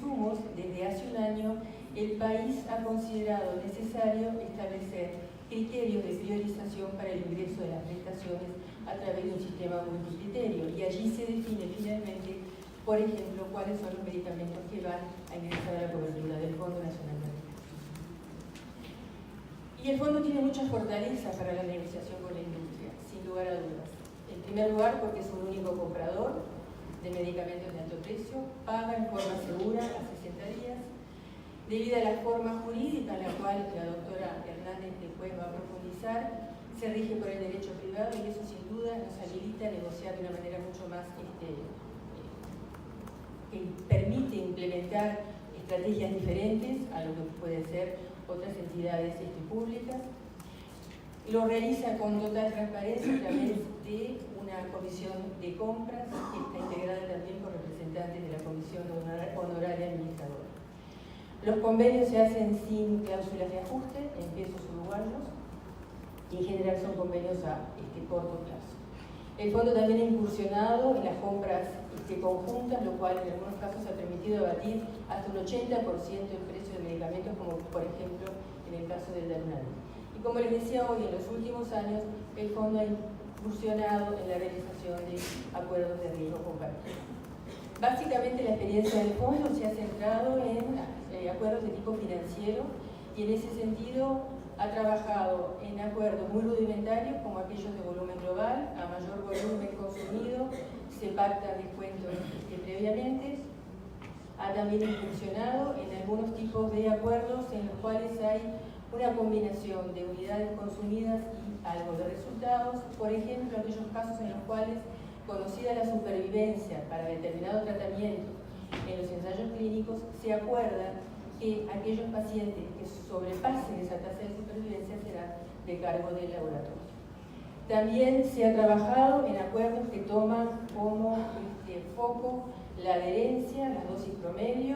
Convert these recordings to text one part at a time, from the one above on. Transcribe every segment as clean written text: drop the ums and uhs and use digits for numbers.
insumos, desde hace un año el país ha considerado necesario establecer criterios de priorización para el ingreso de las prestaciones a través de un sistema multicriterio, y allí se define finalmente, por ejemplo, cuáles son los medicamentos que van a ingresar a la cobertura del Fondo Nacional de Medicamentos. Y el fondo tiene muchas fortalezas para la negociación con la industria, sin lugar a dudas. En primer lugar, porque es un único comprador de medicamentos de alto precio, paga en forma segura a 60 días, debido a la forma jurídica en la cual la doctora Hernández después va a profundizar, se rige por el derecho privado, y eso sin duda nos habilita a negociar de una manera mucho más que permite implementar estrategias diferentes a lo que pueden ser otras entidades públicas. Lo realiza con total transparencia a través de una comisión de compras que está integrada también por representantes de la comisión honoraria administradora. Los convenios se hacen sin cláusulas de ajuste en pesos uruguayos y en general son convenios a corto plazo. El fondo también ha incursionado en las compras conjuntas, lo cual en algunos casos ha permitido abatir hasta un 80% el precio de medicamentos, como por ejemplo en el caso del Darunavir. Y como les decía hoy, en los últimos años el fondo ha incursionado en la realización de acuerdos de riesgo compartido. Básicamente la experiencia del fondo se ha centrado en acuerdos de tipo financiero, y en ese sentido ha trabajado en acuerdos muy rudimentarios como aquellos de volumen global. A mayor volumen consumido se pactan descuentos previamente. Ha también incursionado en algunos tipos de acuerdos en los cuales hay una combinación de unidades consumidas y algo de resultados. Por ejemplo, aquellos casos en los cuales, conocida la supervivencia para determinado tratamiento en los ensayos clínicos, se acuerda que aquellos pacientes que sobrepasen esa tasa de supervivencia serán de cargo del laboratorio. También se ha trabajado en acuerdos que toman como foco la adherencia, las dosis promedio.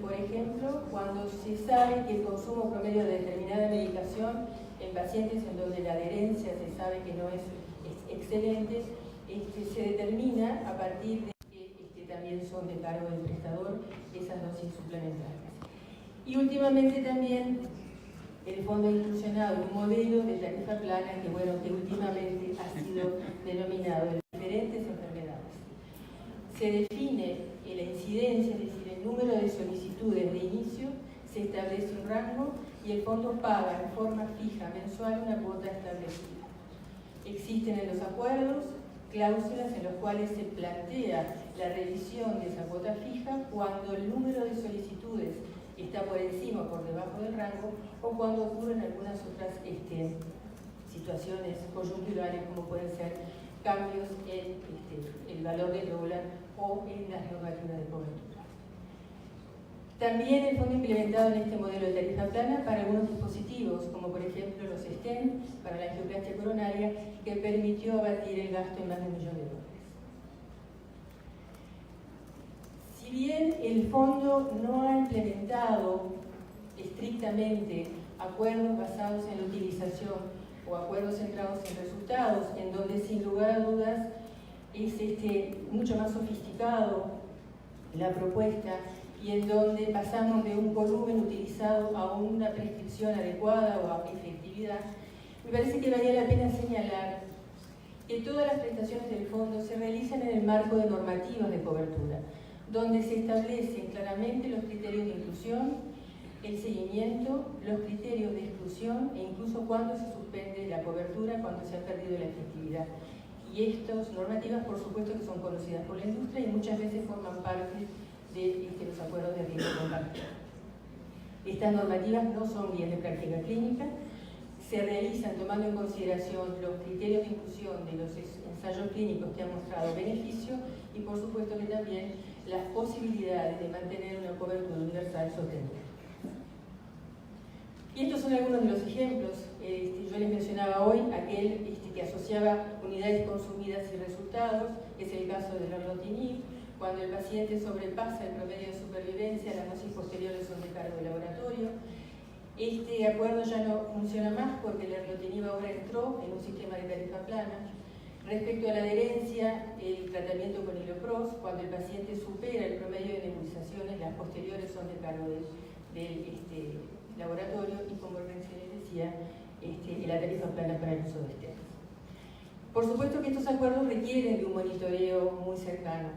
Por ejemplo, cuando se sabe que el consumo promedio de determinada medicación en pacientes en donde la adherencia se sabe que no es excelente, se determina a partir de que también son de cargo del prestador esas dosis suplementarias. Y últimamente también el fondo ha incursionado en un modelo de tarifa plana que últimamente ha sido denominado en diferentes enfermedades. Se define la incidencia, es decir, el número de solicitudes de inicio, se establece un rango y el fondo paga en forma fija mensual una cuota establecida. Existen en los acuerdos cláusulas en las cuales se plantea la revisión de esa cuota fija cuando el número de solicitudes está por encima o por debajo del rango, o cuando ocurren algunas otras situaciones coyunturales, como pueden ser cambios en el valor del dólar o en las normativas de cobertura. También el fondo ha implementado en este modelo de tarifa plana para algunos dispositivos, como por ejemplo los stent para la angioplastia coronaria, que permitió abatir el gasto en más de $1 millón. Si bien el fondo no ha implementado estrictamente acuerdos basados en la utilización o acuerdos centrados en resultados, en donde sin lugar a dudas es mucho más sofisticado la propuesta y en donde pasamos de un volumen utilizado a una prescripción adecuada o a efectividad, me parece que valía la pena señalar que todas las prestaciones del fondo se realizan en el marco de normativas de cobertura, donde se establecen claramente los criterios de inclusión, el seguimiento, los criterios de exclusión e incluso cuándo se suspende la cobertura, cuando se ha perdido la efectividad. Y estas normativas, por supuesto, que son conocidas por la industria y muchas veces forman parte de los acuerdos de riesgo compartido. Estas normativas no son guías de práctica clínica, se realizan tomando en consideración los criterios de inclusión de los ensayos clínicos que han mostrado beneficio y, por supuesto, que también las posibilidades de mantener una cobertura universal sostenida. Y estos son algunos de los ejemplos. Yo les mencionaba hoy aquel que asociaba unidades consumidas y resultados, que es el caso del erlotinib. Cuando el paciente sobrepasa el promedio de supervivencia, las dosis posteriores son de cargo del laboratorio. Este acuerdo ya no funciona más porque el erlotinib ahora entró en un sistema de tarifa plana. Respecto a la adherencia, el tratamiento con Ilopros, cuando el paciente supera el promedio de nebulizaciones, las posteriores son de cargo del laboratorio y, como recién les decía, la tarifa plana para el uso de stents. Por supuesto que estos acuerdos requieren de un monitoreo muy cercano.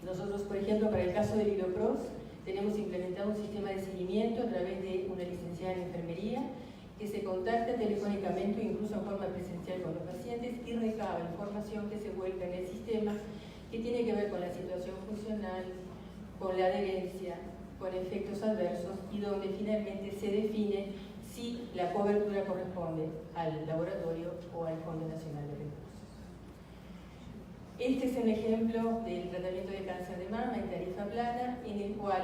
Nosotros, por ejemplo, para el caso del Ilopros, tenemos implementado un sistema de seguimiento a través de una licenciada en enfermería que se contacta telefónicamente o incluso en forma presencial con los pacientes y recaba información que se vuelca en el sistema que tiene que ver con la situación funcional, con la adherencia, con efectos adversos y donde finalmente se define si la cobertura corresponde al laboratorio o al Fondo Nacional de Recursos. Este es un ejemplo del tratamiento de cáncer de mama en tarifa plana, en el cual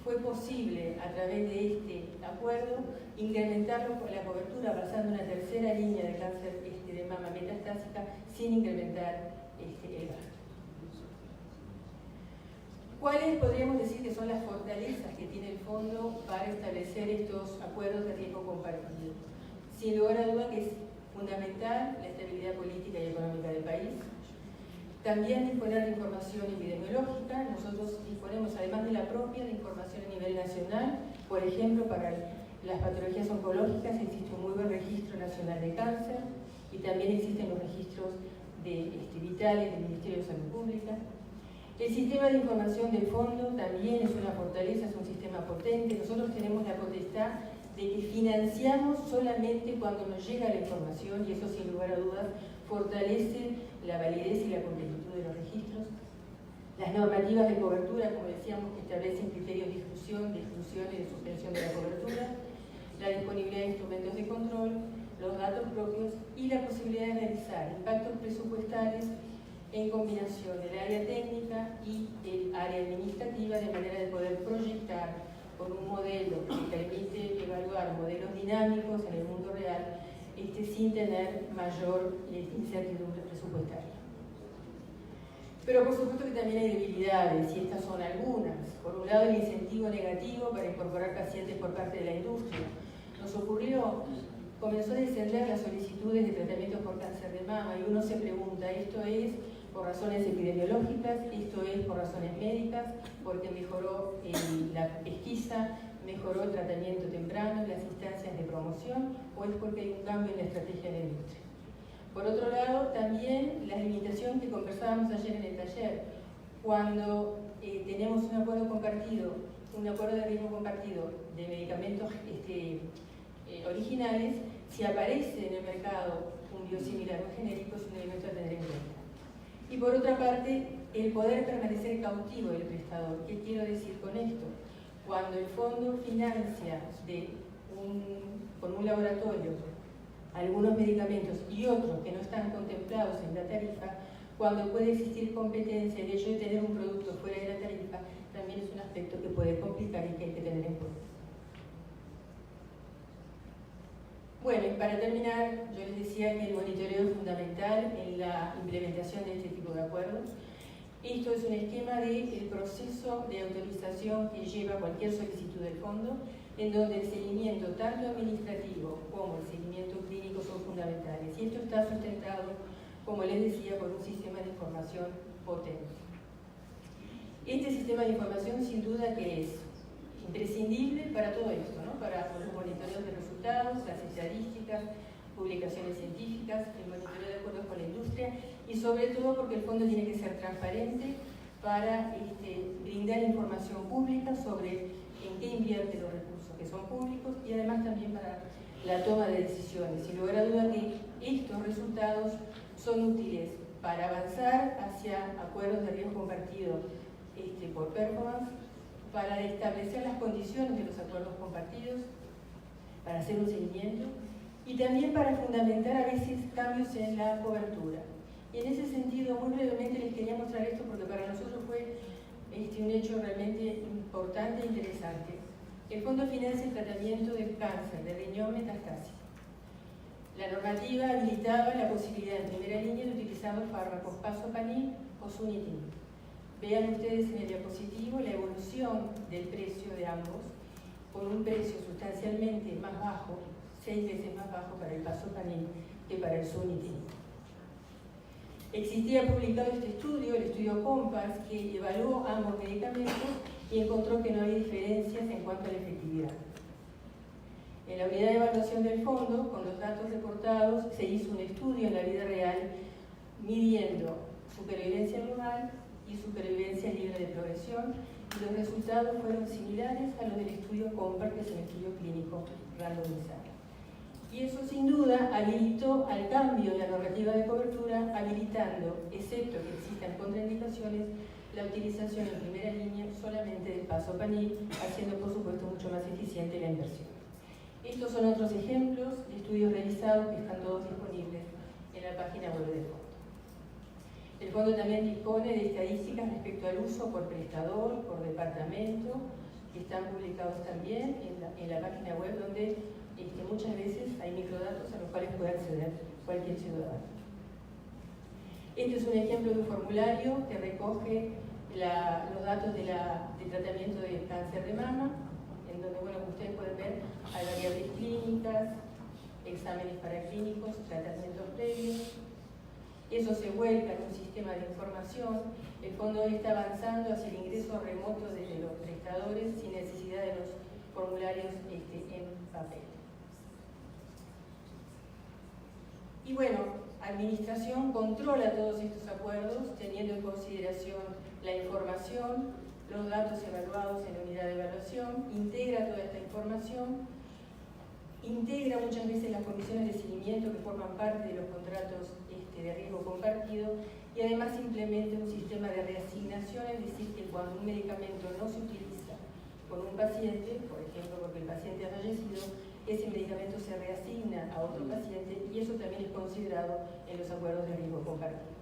fue posible, a través de este acuerdo, incrementar la cobertura pasando una tercera línea de cáncer de mama metastásica sin incrementar el gasto. ¿Cuáles podríamos decir que son las fortalezas que tiene el fondo para establecer estos acuerdos de riesgo compartido? Sin lugar a duda que es fundamental la estabilidad política y económica del país. También disponer de información epidemiológica. Nosotros disponemos, además de la propia, de información a nivel nacional. Por ejemplo, para las patologías oncológicas existe un muy buen registro nacional de cáncer y también existen los registros vitales del Ministerio de Salud Pública. El sistema de información del fondo también es una fortaleza, es un sistema potente. Nosotros tenemos la potestad de que financiamos solamente cuando nos llega la información y eso, sin lugar a dudas, fortalece la validez y la completitud de los registros. Las normativas de cobertura, como decíamos, que establecen criterios de exclusión y de suspensión de la cobertura, la disponibilidad de instrumentos de control, los datos propios y la posibilidad de realizar impactos presupuestales en combinación del área técnica y el área administrativa, de manera de poder proyectar con un modelo que permite evaluar modelos dinámicos en el mundo real, sin tener mayor incertidumbre presupuestaria. Pero por supuesto que también hay debilidades, y estas son algunas. Por un lado, el incentivo negativo para incorporar pacientes por parte de la industria. Nos ocurrió, comenzó a descender las solicitudes de tratamiento por cáncer de mama, y uno se pregunta, ¿esto es por razones epidemiológicas, esto es por razones médicas, porque mejoró la pesquisa, mejoró el tratamiento temprano, las instancias de promoción, o es porque hay un cambio en la estrategia de la industria? Por otro lado, también la limitación que conversábamos ayer en el taller, cuando tenemos un acuerdo compartido, un acuerdo de riesgo compartido de medicamentos originales, si aparece en el mercado un biosimilar o genérico, es un elemento a tener en cuenta. Y por otra parte, el poder permanecer cautivo del prestador. ¿Qué quiero decir con esto? Cuando el fondo financia con un laboratorio algunos medicamentos y otros que no están contemplados en la tarifa, cuando puede existir competencia, el hecho de tener un producto fuera de la tarifa también es un aspecto que puede complicar y que hay que tener en cuenta. Bueno, y para terminar, yo les decía que el monitoreo es fundamental en la implementación de este tipo de acuerdos. Esto es un esquema del proceso de autorización que lleva cualquier solicitud del fondo, en donde el seguimiento tanto administrativo como el seguimiento clínico son fundamentales. Y esto está sustentado, como les decía, por un sistema de información potente. Este sistema de información, sin duda, que es imprescindible para todo esto, ¿no? Para los monitoreos de resultados, las estadísticas, publicaciones científicas, el monitoreo de acuerdos con la industria y sobre todo porque el fondo tiene que ser transparente para brindar información pública sobre en qué invierte los recursos que son públicos y además también para la toma de decisiones. Sin lugar a duda que estos resultados son útiles para avanzar hacia acuerdos de riesgo compartido por performance, para establecer las condiciones de los acuerdos compartidos, para hacer un seguimiento y también para fundamentar a veces cambios en la cobertura. Y en ese sentido, muy brevemente les quería mostrar esto porque para nosotros fue un hecho realmente importante e interesante. El fondo financia el tratamiento del cáncer de riñón metastásico. La normativa habilitaba la posibilidad en primera línea de utilizar los fármacos Pazopanib o Sunitinib. Vean ustedes en el diapositivo la evolución del precio de ambos, con un precio sustancialmente más bajo, 6 veces más bajo para el Pazopanib que para el Sunitinib. Existía publicado este estudio, el estudio COMPAS, que evaluó ambos medicamentos y encontró que no había diferencias en cuanto a la efectividad. En la unidad de evaluación del fondo, con los datos reportados, se hizo un estudio en la vida real midiendo supervivencia global y supervivencia libre de progresión, y los resultados fueron similares a los del estudio COMPAS, que es un estudio clínico randomizado. Y eso sin duda habilitó al cambio en la normativa de cobertura, habilitando, excepto que existan contraindicaciones, la utilización en primera línea solamente del pasopanib, haciendo por supuesto mucho más eficiente la inversión. Estos son otros ejemplos de estudios realizados que están todos disponibles en la página web del fondo. El fondo también dispone de estadísticas respecto al uso por prestador, por departamento, que están publicados también en la página web, donde muchas veces hay microdatos a los cuales puede acceder cualquier ciudadano. Este es un ejemplo de un formulario que recoge los datos de tratamiento de cáncer de mama, en donde, bueno, como ustedes pueden ver, hay variables clínicas, exámenes paraclínicos, tratamientos previos. Eso se vuelca en un sistema de información. El fondo hoy está avanzando hacia el ingreso remoto de los prestadores sin necesidad de los formularios en papel. Y bueno, administración controla todos estos acuerdos teniendo en consideración la información, los datos evaluados en la unidad de evaluación, integra toda esta información, integra muchas veces las comisiones de seguimiento que forman parte de los contratos de riesgo compartido, y además implementa un sistema de reasignación, es decir, que cuando un medicamento no se utiliza con un paciente, por ejemplo porque el paciente ha fallecido, ese medicamento se reasigna a otro paciente, y eso también es considerado en los acuerdos de riesgo compartido.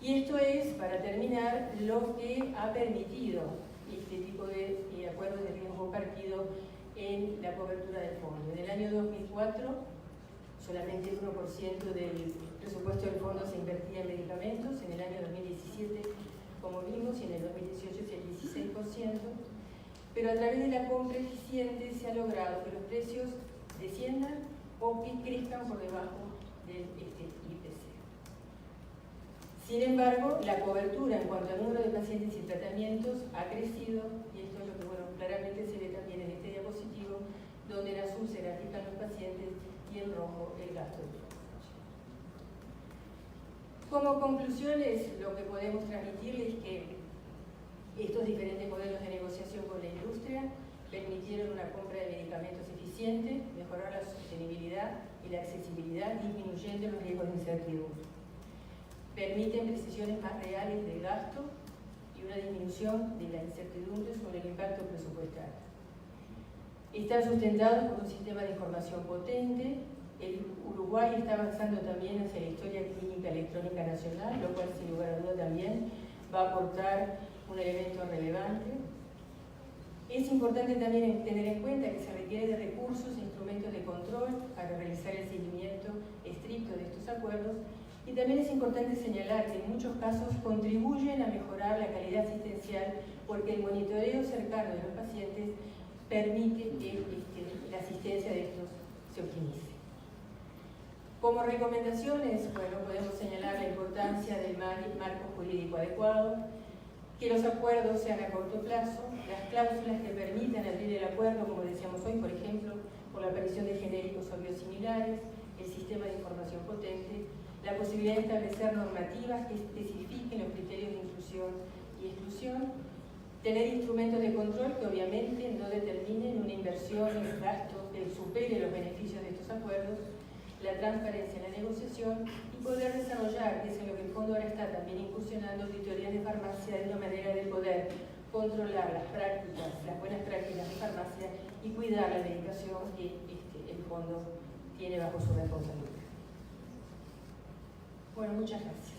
Y esto es, para terminar, lo que ha permitido este tipo de acuerdos de riesgo compartido en la cobertura del fondo. En el año 2004, solamente el 1% del presupuesto del fondo se invertía en medicamentos. En el año 2017, como vimos, y en el 2018 es el 16%. Pero a través de la compra eficiente se ha logrado que los precios desciendan o que crezcan por debajo del IPC. Sin embargo, la cobertura en cuanto al número de pacientes y tratamientos ha crecido, y esto es lo que, bueno, claramente se ve también en este diapositivo, donde en azul se grafican los pacientes y en rojo el gasto de transporte. Como conclusiones, lo que podemos transmitirles es que estos diferentes modelos de negociación con la industria permitieron una compra de medicamentos eficiente, mejorar la sostenibilidad y la accesibilidad, disminuyendo los riesgos de incertidumbre. Permiten precisiones más reales del gasto y una disminución de la incertidumbre sobre el impacto presupuestario. Están sustentados por un sistema de información potente. El Uruguay está avanzando también hacia la historia clínica electrónica nacional, lo cual sin lugar a duda también va a aportar un elemento relevante. Es importante también tener en cuenta que se requiere de recursos e instrumentos de control para realizar el seguimiento estricto de estos acuerdos, y también es importante señalar que en muchos casos contribuyen a mejorar la calidad asistencial porque el monitoreo cercano de los pacientes permite que la asistencia de estos se optimice. Como recomendaciones, bueno, podemos señalar la importancia del marco jurídico adecuado, que los acuerdos sean a corto plazo, las cláusulas que permitan abrir el acuerdo, como decíamos hoy, por ejemplo, por la aparición de genéricos o biosimilares, el sistema de información potente, la posibilidad de establecer normativas que especifiquen los criterios de inclusión y exclusión, tener instrumentos de control que obviamente no determinen una inversión en gasto que supere los beneficios de estos acuerdos, la transparencia en la negociación y poder desarrollar, que es en lo que el fondo ahora está también incursionando, auditorías de farmacia de una manera de poder controlar las prácticas, las buenas prácticas de farmacia y cuidar la medicación que el fondo tiene bajo su responsabilidad. Bueno, muchas gracias.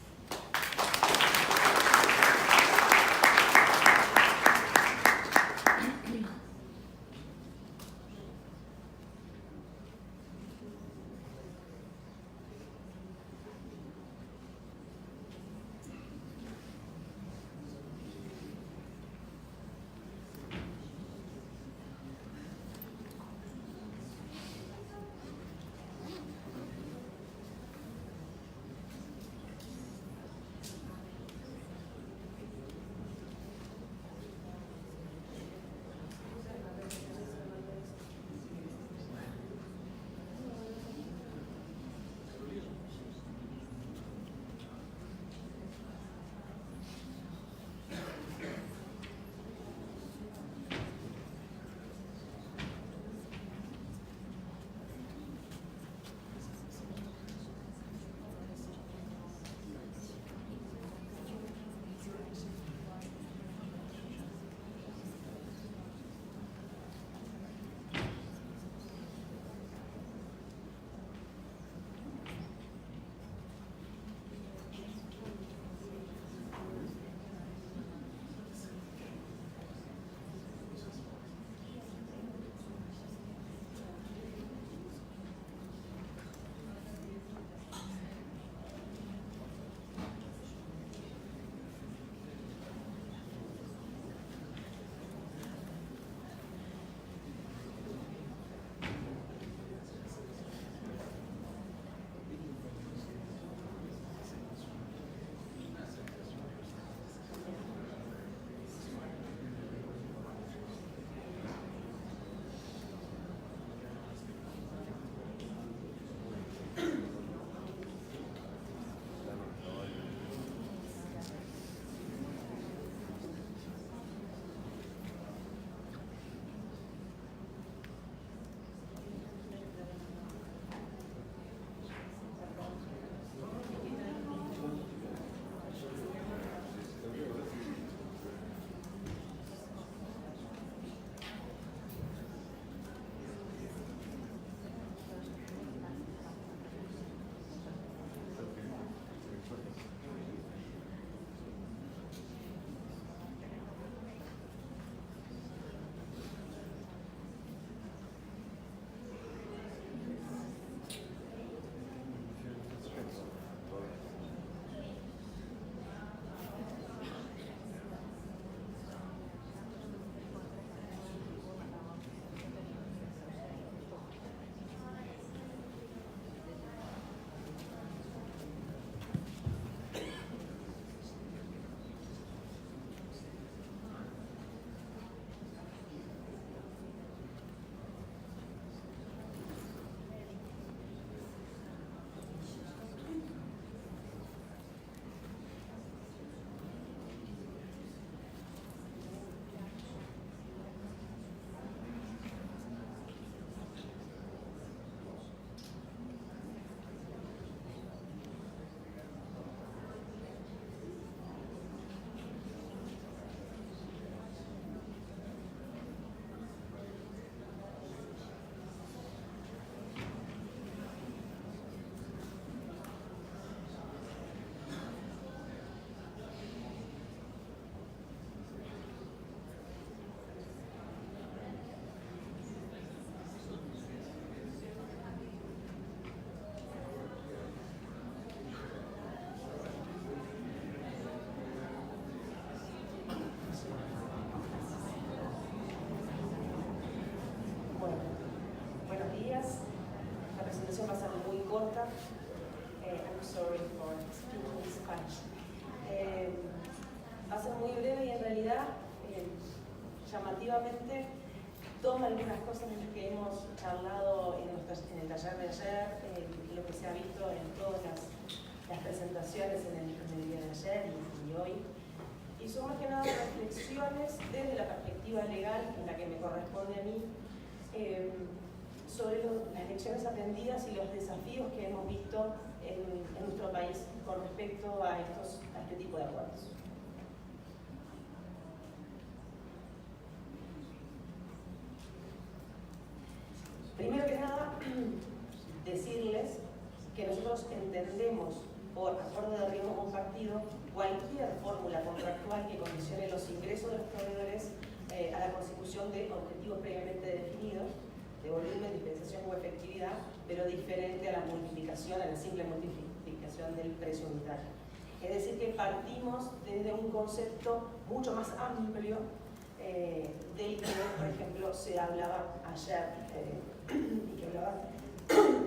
importa. I'm sorry for speaking in Spanish. Va a ser muy breve y en realidad, llamativamente, toma algunas cosas de las que hemos charlado en el taller de ayer, lo que se ha visto en todas las presentaciones en el día de ayer y hoy. Y son más que nada reflexiones desde la perspectiva legal en la que me corresponde a mí, sobre las lecciones aprendidas y los desafíos que hemos visto en nuestro país con respecto a este tipo de acuerdos. Primero que nada, decirles que nosotros entendemos por acuerdo de riesgo compartido cualquier fórmula contractual que condicione los ingresos de los proveedores a la consecución de objetivos previamente definidos, de volumen, dispensación o efectividad, pero diferente a la multiplicación, a la simple multiplicación del precio unitario. Es decir, que partimos desde un concepto mucho más amplio del que, por ejemplo, se hablaba ayer y que hablaba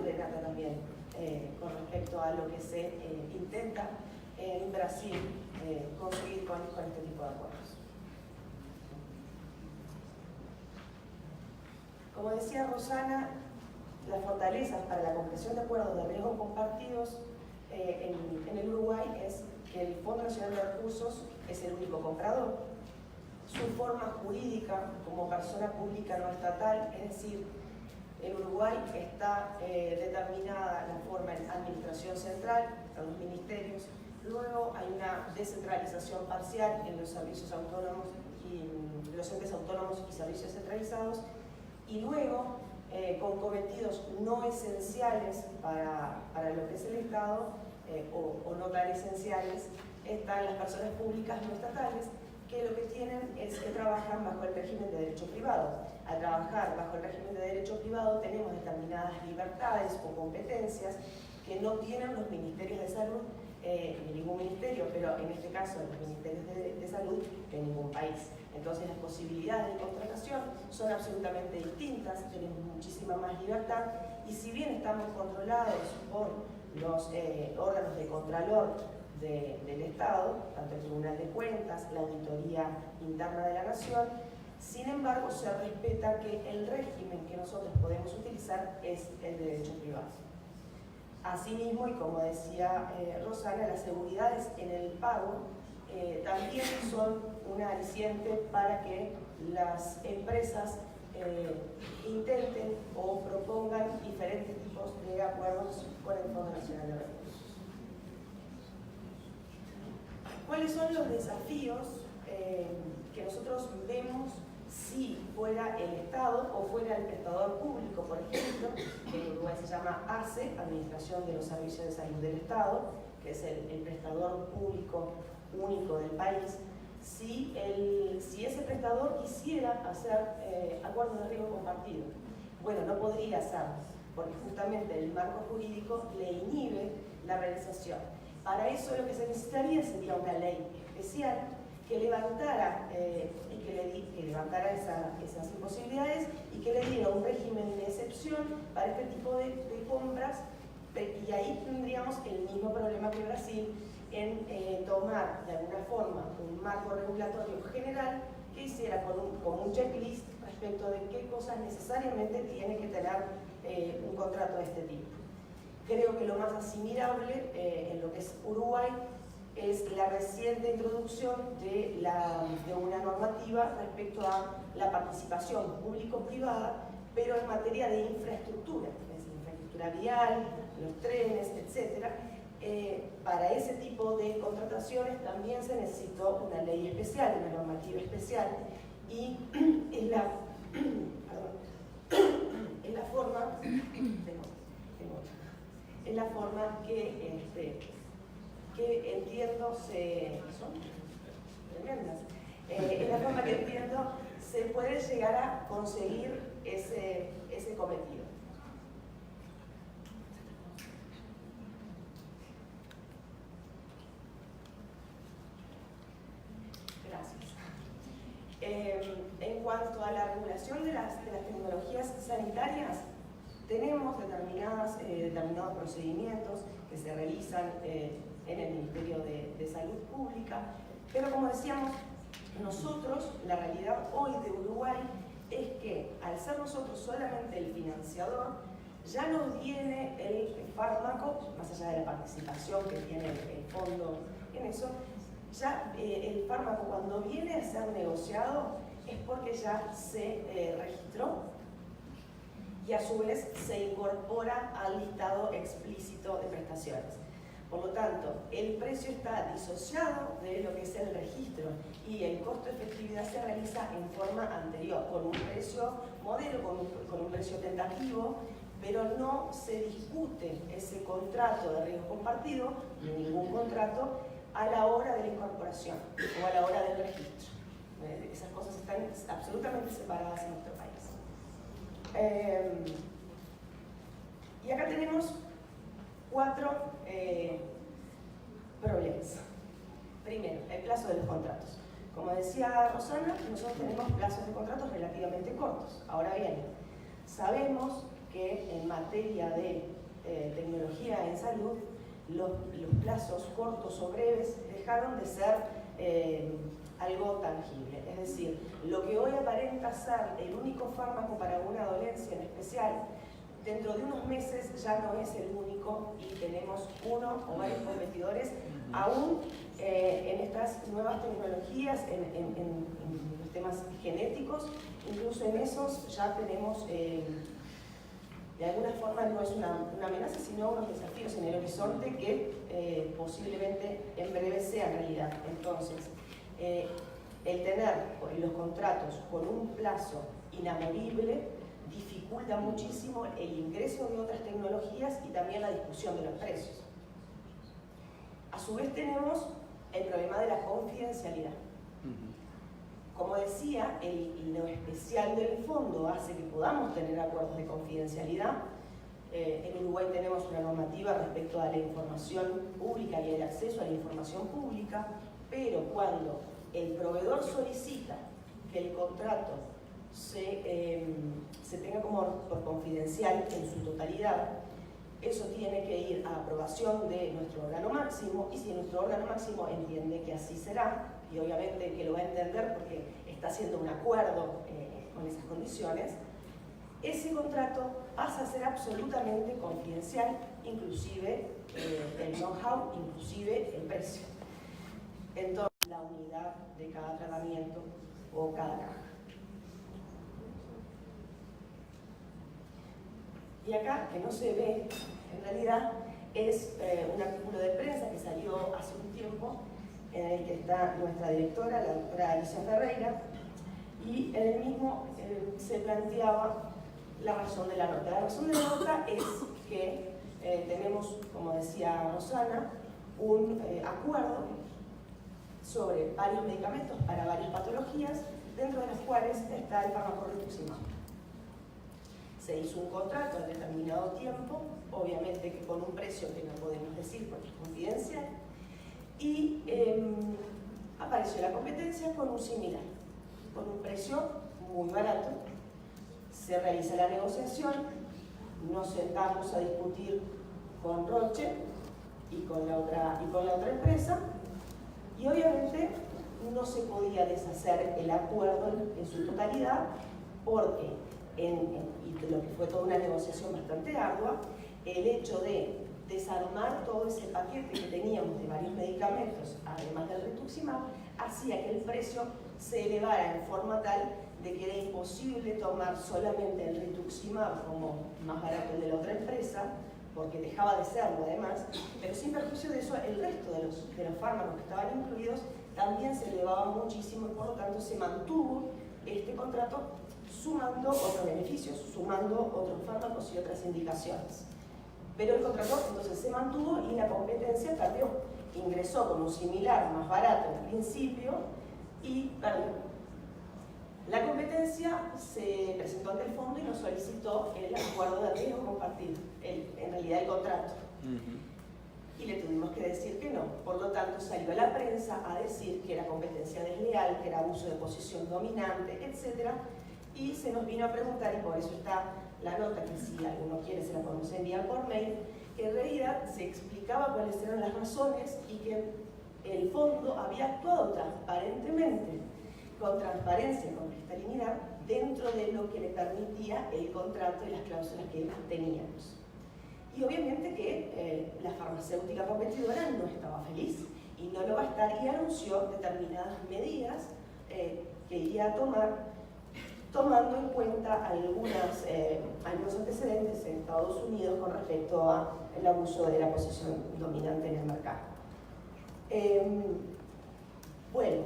Renata también, con respecto a lo que se intenta en Brasil conseguir con este tipo de acuerdos. Como decía Rosana, las fortalezas para la concreción de acuerdos de riesgo compartidos en el Uruguay es que el Fondo Nacional de Recursos es el único comprador. Su forma jurídica como persona pública no estatal, es decir, en Uruguay está determinada la forma en administración central, en los ministerios. Luego hay una descentralización parcial en los servicios autónomos y los entes autónomos y servicios centralizados. Y luego, con cometidos no esenciales para lo que es el Estado, o no tan esenciales, están las personas públicas no estatales, que lo que tienen es que trabajan bajo el régimen de derecho privado. Al trabajar bajo el régimen de derecho privado tenemos determinadas libertades o competencias que no tienen los ministerios de salud, ni ningún ministerio, pero en este caso los ministerios de salud de ningún país. Entonces las posibilidades de contratación son absolutamente distintas, tenemos muchísima más libertad y si bien estamos controlados por los órganos de contralor del Estado, tanto el Tribunal de Cuentas, la Auditoría Interna de la Nación, sin embargo se respeta que el régimen que nosotros podemos utilizar es el de derecho privado. Asimismo, y como decía Rosana, las seguridades en el pago también son un aliciente para que las empresas intenten o propongan diferentes tipos de acuerdos con el Fondo Nacional de Recursos. ¿Cuáles son los desafíos que nosotros vemos si fuera el Estado o fuera el prestador público, por ejemplo, que en Uruguay se llama ACE, Administración de los Servicios de Salud del Estado, que es el prestador público único del país? Si ese prestador quisiera hacer acuerdos de riesgo compartido, bueno, no podría hacerlo, porque justamente el marco jurídico le inhibe la realización. Para eso lo que se necesitaría sería una ley especial que levantara, esas imposibilidades y que le diera un régimen de excepción para este tipo de compras, y ahí tendríamos el mismo problema que Brasil en tomar de alguna forma un marco regulatorio general que hiciera como un checklist respecto de qué cosas necesariamente tiene que tener un contrato de este tipo. Creo que lo más asimilable en lo que es Uruguay es la reciente introducción de una normativa respecto a la participación público-privada, pero en materia de infraestructura, es decir, infraestructura vial, los trenes, etc. Para ese tipo de contrataciones también se necesitó una ley especial, una normativa especial, y es la forma que entiendo son tremendas. Es la forma que entiendo se puede llegar a conseguir ese cometido. Gracias. En cuanto a la regulación de las tecnologías sanitarias, tenemos determinados procedimientos que se realizan en el Ministerio de Salud Pública, pero como decíamos, nosotros, la realidad hoy de Uruguay es que al ser nosotros solamente el financiador, ya nos viene el fármaco, más allá de la participación que tiene el fondo en eso, ya el fármaco cuando viene a ser negociado es porque ya se registró y a su vez se incorpora al listado explícito de prestaciones. Por lo tanto, el precio está disociado de lo que es el registro y el costo de efectividad se realiza en forma anterior, con un precio modelo, con un precio tentativo, pero no se discute ese contrato de riesgo compartido, ni ningún contrato, a la hora de la incorporación o a la hora del registro. Esas cosas están absolutamente separadas en nuestro país. Y acá tenemos 4 problemas. Primero, el plazo de los contratos. Como decía Rosana, nosotros tenemos plazos de contratos relativamente cortos. Ahora bien, sabemos que en materia de tecnología en salud, los plazos cortos o breves dejaron de ser algo tangible. Es decir, lo que hoy aparenta ser el único fármaco para una dolencia en especial, dentro de unos meses ya no es el único y tenemos uno o varios competidores, aún en estas nuevas tecnologías, en los temas genéticos, incluso en esos ya tenemos, de alguna forma no es una amenaza, sino unos desafíos en el horizonte que posiblemente en breve sean realidad. Entonces, el tener los contratos con un plazo inamovible dificulta muchísimo el ingreso de otras tecnologías y también la discusión de los precios. A su vez tenemos el problema de la confidencialidad. Como decía, lo especial del fondo hace que podamos tener acuerdos de confidencialidad. En Uruguay tenemos una normativa respecto a la información pública y el acceso a la información pública, pero cuando el proveedor solicita que el contrato se tenga como por confidencial en su totalidad, eso tiene que ir a aprobación de nuestro órgano máximo, y si nuestro órgano máximo entiende que así será, y obviamente que lo va a entender porque está haciendo un acuerdo con esas condiciones, ese contrato pasa a ser absolutamente confidencial, inclusive el know-how, inclusive el precio. Entonces, la unidad de cada tratamiento o cada caja. Y acá, que no se ve, en realidad es un artículo de prensa que salió hace un tiempo, en el que está nuestra directora, la doctora Alicia Ferreira, y en el mismo se planteaba la razón de la nota. La razón de la nota es que tenemos, como decía Rosana, un acuerdo sobre varios medicamentos para varias patologías, dentro de las cuales está el fármaco rituximab. Se hizo un contrato en determinado tiempo, obviamente que con un precio que no podemos decir porque es confidencial, y apareció la competencia con un similar, con un precio muy barato. Se realiza la negociación, nos sentamos a discutir con Roche y con la otra empresa, y obviamente no se podía deshacer el acuerdo en su totalidad porque, y lo que fue toda una negociación bastante ardua, el hecho de desarmar todo ese paquete que teníamos de varios medicamentos, además del rituximab, hacía que el precio se elevara en forma tal de que era imposible tomar solamente el rituximab como más barato el de la otra empresa, porque dejaba de serlo además, pero sin perjuicio de eso, el resto de los fármacos que estaban incluidos también se elevaba muchísimo y por lo tanto se mantuvo este contrato sumando otros beneficios, sumando otros fármacos y otras indicaciones. Pero el contrato entonces se mantuvo y la competencia cambió. Ingresó con un similar más barato al principio y perdió. La competencia se presentó ante el fondo y nos solicitó el acuerdo de riesgo compartido, en realidad el contrato. Y le tuvimos que decir que no. Por lo tanto, salió a la prensa a decir que era competencia desleal, que era abuso de posición dominante, etc. y se nos vino a preguntar, y por eso está la nota, que si alguno quiere se la podemos enviar por mail, que en realidad se explicaba cuáles eran las razones y que el fondo había actuado transparentemente, con transparencia, con cristalinidad, dentro de lo que le permitía el contrato y las cláusulas que teníamos. Y obviamente que la farmacéutica competidora no estaba feliz y no lo va a estar, y anunció determinadas medidas que iría a tomar, tomando en cuenta algunos antecedentes en Estados Unidos con respecto al abuso de la posición dominante en el mercado. Bueno,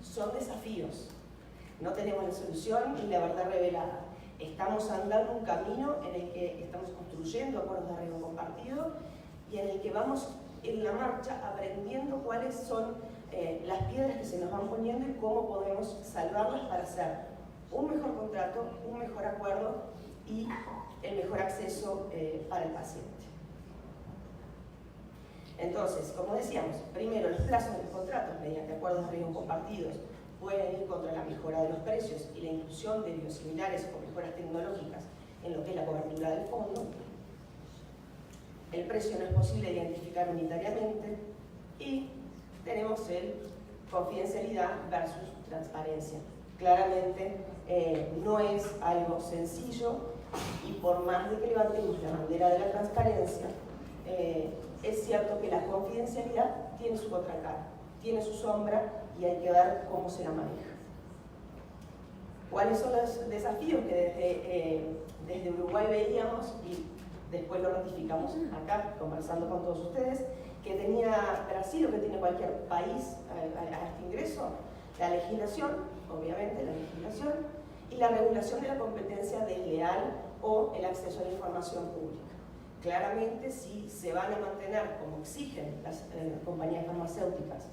son desafíos, no tenemos la solución y la verdad revelada. Estamos andando un camino en el que estamos construyendo acuerdos de riesgo compartido y en el que vamos en la marcha aprendiendo cuáles son las piedras que se nos van poniendo y cómo podemos salvarlas para hacer un mejor contrato, un mejor acuerdo y el mejor acceso para el paciente. Entonces, como decíamos, primero los plazos de los contratos mediante acuerdos de riesgo compartidos pueden ir contra la mejora de los precios y la inclusión de biosimilares o mejoras tecnológicas en lo que es la cobertura del fondo. El precio no es posible identificar unitariamente y tenemos el confidencialidad versus transparencia. Claramente no es algo sencillo y por más de que levantemos la bandera de la transparencia, es cierto que la confidencialidad tiene su contracara, tiene su sombra y hay que ver cómo se la maneja. ¿Cuáles son los desafíos que desde Uruguay veíamos y después lo ratificamos acá, conversando con todos ustedes, que tenía Brasil o que tiene cualquier país a este ingreso? La legislación, obviamente la legislación, y la regulación de la competencia desleal o el acceso a la información pública. Claramente, si se van a mantener, como exigen las compañías farmacéuticas,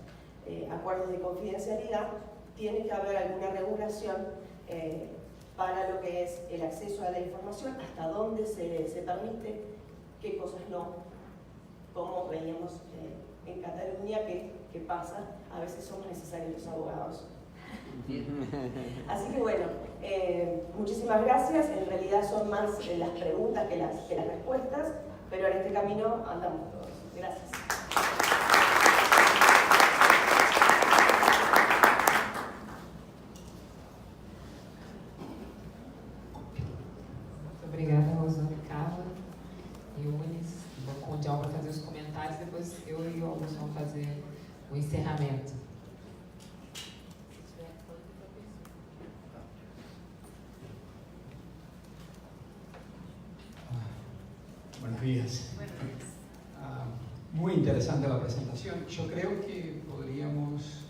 acuerdos de confidencialidad, tiene que haber alguna regulación para lo que es el acceso a la información, hasta dónde se permite, qué cosas no, como veíamos en Cataluña, que pasa, a veces somos necesarios los abogados. Así que bueno, muchísimas gracias. En realidad son más las preguntas que las respuestas, pero en este camino andamos todos. Gracias. Muito obrigada, Rosana, Carla e Unis. Vou com o Dial para fazer os comentários, depois eu e o Augusto vamos fazer o encerramento. Buenos días. Muy interesante la presentación. Yo creo que podríamos...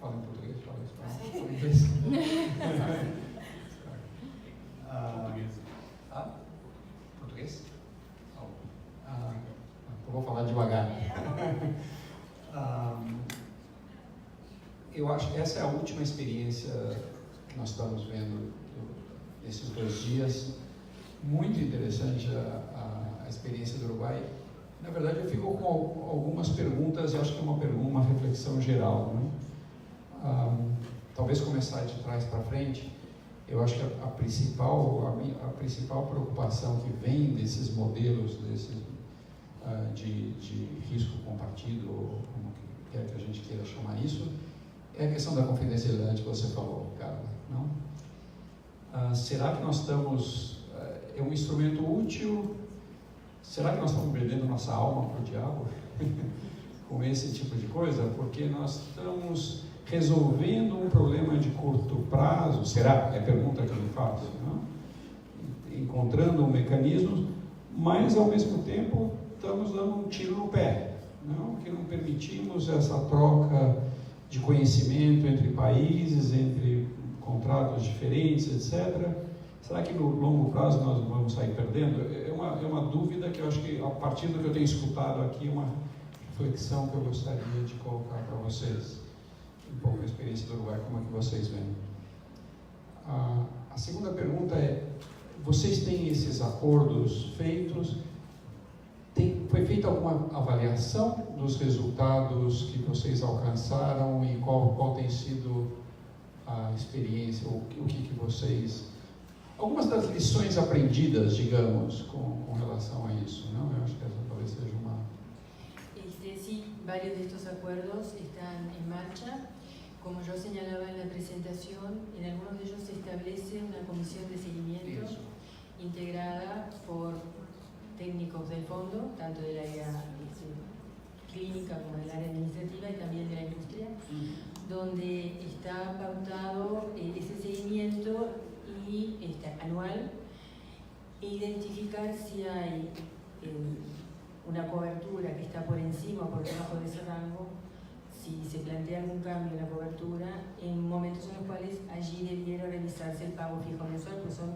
¿Hablan portugués? ¿Hablan inglés? Português? Eu vou falar devagar. Eu acho que essa é a última experiência que nós estamos vendo nesses 2 dias. Muito interessante a experiência do Uruguai. Na verdade, eu fico com algumas perguntas, eu acho que é uma reflexão geral, né? Talvez começar de trás para frente. Eu acho que a principal preocupação que vem desses modelos de risco compartido, ou como quer que a gente queira chamar isso, é a questão da confidencialidade que você falou, Carla, não? Será que nós estamos... É um instrumento útil? Será que nós estamos vendendo nossa alma para o diabo com esse tipo de coisa? Porque nós estamos resolvendo um problema de curto prazo, será? É a pergunta que eu me faço, não? Encontrando um mecanismo, mas ao mesmo tempo estamos dando um tiro no pé, não? Que não permitimos essa troca de conhecimento entre países, entre contratos diferentes, etc. Será que no longo prazo nós vamos sair perdendo? É uma dúvida que eu acho que, a partir do que eu tenho escutado aqui, uma reflexão que eu gostaria de colocar para vocês. Um pouco a experiência do Uruguai, como é que vocês veem? A segunda pergunta é, vocês têm esses acordos feitos? Foi feita alguma avaliação dos resultados que vocês alcançaram e qual tem sido a experiência, o que vocês... Algumas das lições aprendidas, digamos, com relação a isso, não? Eu acho que essa talvez seja uma... Sí, varios de estos acuerdos están en marcha. Como yo señalaba en la presentación, en algunos de ellos se establece una comisión de seguimiento integrada por técnicos del fondo, tanto del área clínica como del área administrativa y también de la industria, donde está pautado ese seguimiento y anual, e identificar si hay una cobertura que está por encima o por debajo de ese rango, si se plantea algún cambio en la cobertura, en momentos en los cuales allí debiera realizarse el pago fijo mensual, pues son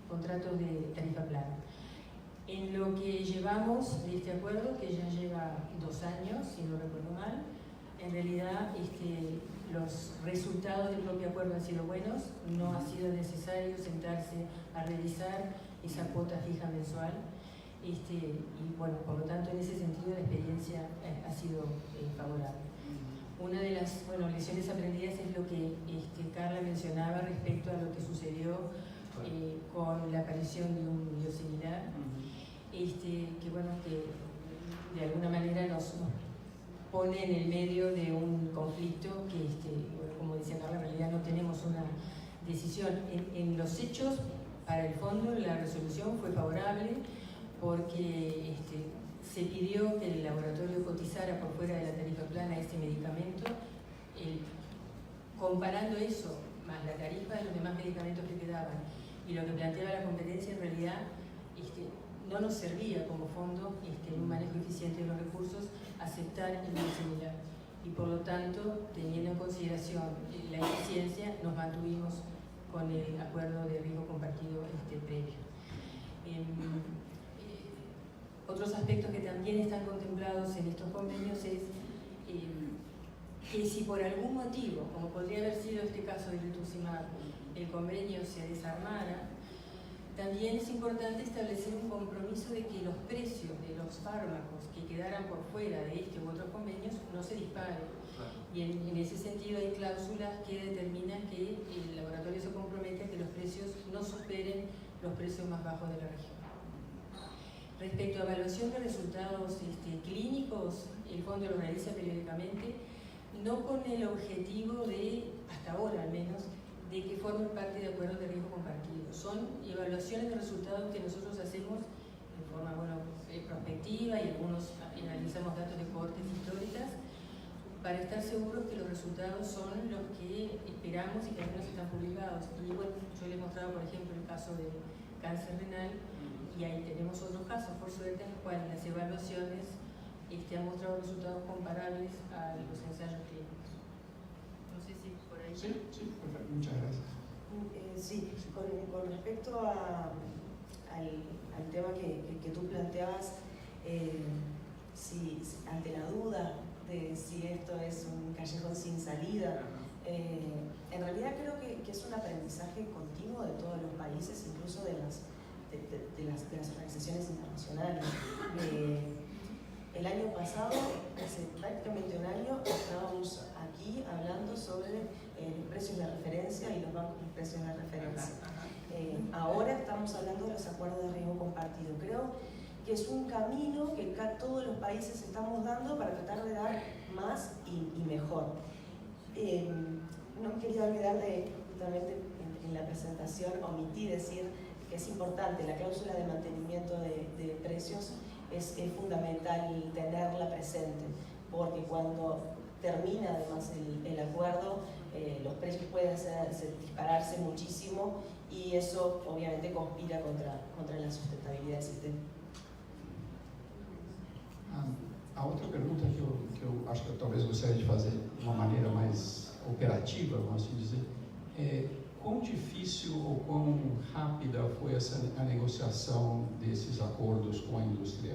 contratos de tarifa plana. En lo que llevamos de este acuerdo, que ya lleva 2 años, si no recuerdo mal, en realidad los resultados del propio acuerdo han sido buenos, no ha sido necesario sentarse a revisar esa cuota fija mensual, y bueno, por lo tanto en ese sentido la experiencia ha sido favorable. Una de las lecciones aprendidas es lo que Carla mencionaba respecto a lo que sucedió con la aparición de un biosimilar, que de alguna manera nos pone en el medio de un conflicto que, como decía Carla, en realidad no tenemos una decisión. En los hechos, para el fondo, la resolución fue favorable porque se pidió que el laboratorio cotizara por fuera de la tarifa plana este medicamento. Comparando eso, más la tarifa de los demás medicamentos que quedaban y lo que planteaba la competencia, en realidad no nos servía como fondo en un manejo eficiente de los recursos aceptar el biosimilar. Y por lo tanto, teniendo en consideración la eficiencia, nos mantuvimos con el acuerdo de riesgo compartido previo. Otros aspectos que también están contemplados en estos convenios es que si por algún motivo, como podría haber sido este caso de rituximab, el convenio se desarmara, también es importante establecer un compromiso de que los precios de los fármacos que quedaran por fuera de este u otros convenios no se disparen. Y en ese sentido hay cláusulas que determinan que el laboratorio se compromete a que los precios no superen los precios más bajos de la región. Respecto a evaluación de resultados clínicos, el fondo lo realiza periódicamente, no con el objetivo de, hasta ahora al menos, de que formen parte de acuerdos de riesgo compartido. Son evaluaciones de resultados que nosotros hacemos en forma prospectiva y algunos analizamos datos de cohortes históricas para estar seguros que los resultados son los que esperamos y que al menos están publicados. Y bueno, yo les he mostrado, por ejemplo, el caso de cáncer renal, y ahí tenemos otros casos, por suerte, en los cuales las evaluaciones han mostrado resultados comparables a los ensayos clínicos. No sé si por ahí... Sí, perfecto, muchas gracias. Sí, con respecto al tema que tú planteabas, si ante la duda de si esto es un callejón sin salida, en realidad creo que es un aprendizaje continuo de todos los países, incluso de las organizaciones internacionales. El año pasado, hace prácticamente un año, estábamos aquí hablando sobre precios de referencia y los bancos de precios de referencia. Ahora estamos hablando de los acuerdos de riesgo compartido. Creo que es un camino que todos los países estamos dando para tratar de dar más y mejor. No me quería olvidar de, justamente en la presentación, omití decir que es importante, la cláusula de mantenimiento de precios es fundamental tenerla presente, porque cuando termina además el acuerdo, los precios pueden dispararse muchísimo y eso obviamente conspira contra la sustentabilidad del sistema. A outra pergunta que eu acho que eu talvez gostaria de fazer de uma maneira mais operativa, vamos assim dizer, é quão difícil ou quão rápida foi a negociação desses acordos com a indústria?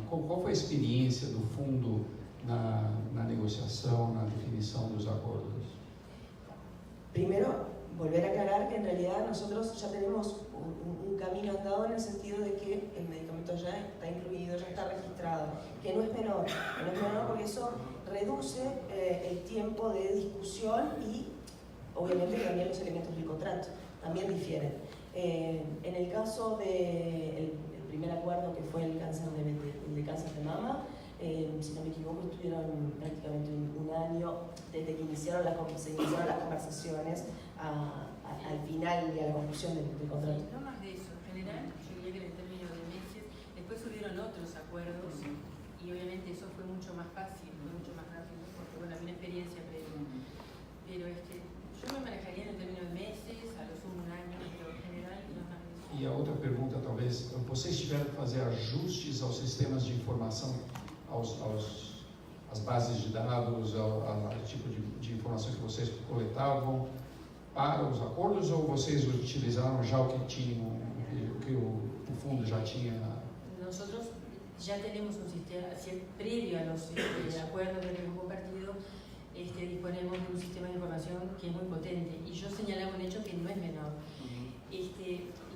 Qual foi a experiência do fundo na negociação, na definição dos acordos? Primero, volver a aclarar que en realidad nosotros ya tenemos un camino andado en el sentido de que el medicamento ya está incluido, ya está registrado, que no es menor porque eso reduce el tiempo de discusión y Obviamente también los elementos del contrato también difieren. En el caso del primer acuerdo, que fue el cáncer de mama, si no me equivoco, estuvieron prácticamente un año desde que se iniciaron las conversaciones al final y a la conclusión del contrato. No más de eso, en general, yo diría que en el término de meses, después subieron otros acuerdos y obviamente eso fue mucho más fácil, fue mucho más rápido, porque bueno, había una experiencia previa. Pero yo me manejaría en el término de meses, a lo sumo un año, pero en general no más de eso. E a outra pergunta, talvez, vocês tiveram que fazer ajustes aos sistemas de informação, às bases de dados, ao tipo de informação que vocês coletavam para os acordos, ou vocês utilizaram já o que tinham, o que o fundo já tinha? Nosotros ya tenemos un sistema, previo a los acuerdos de riesgo compartido, disponemos de un sistema de información que es muy potente, y yo señalaba un hecho que no es menor.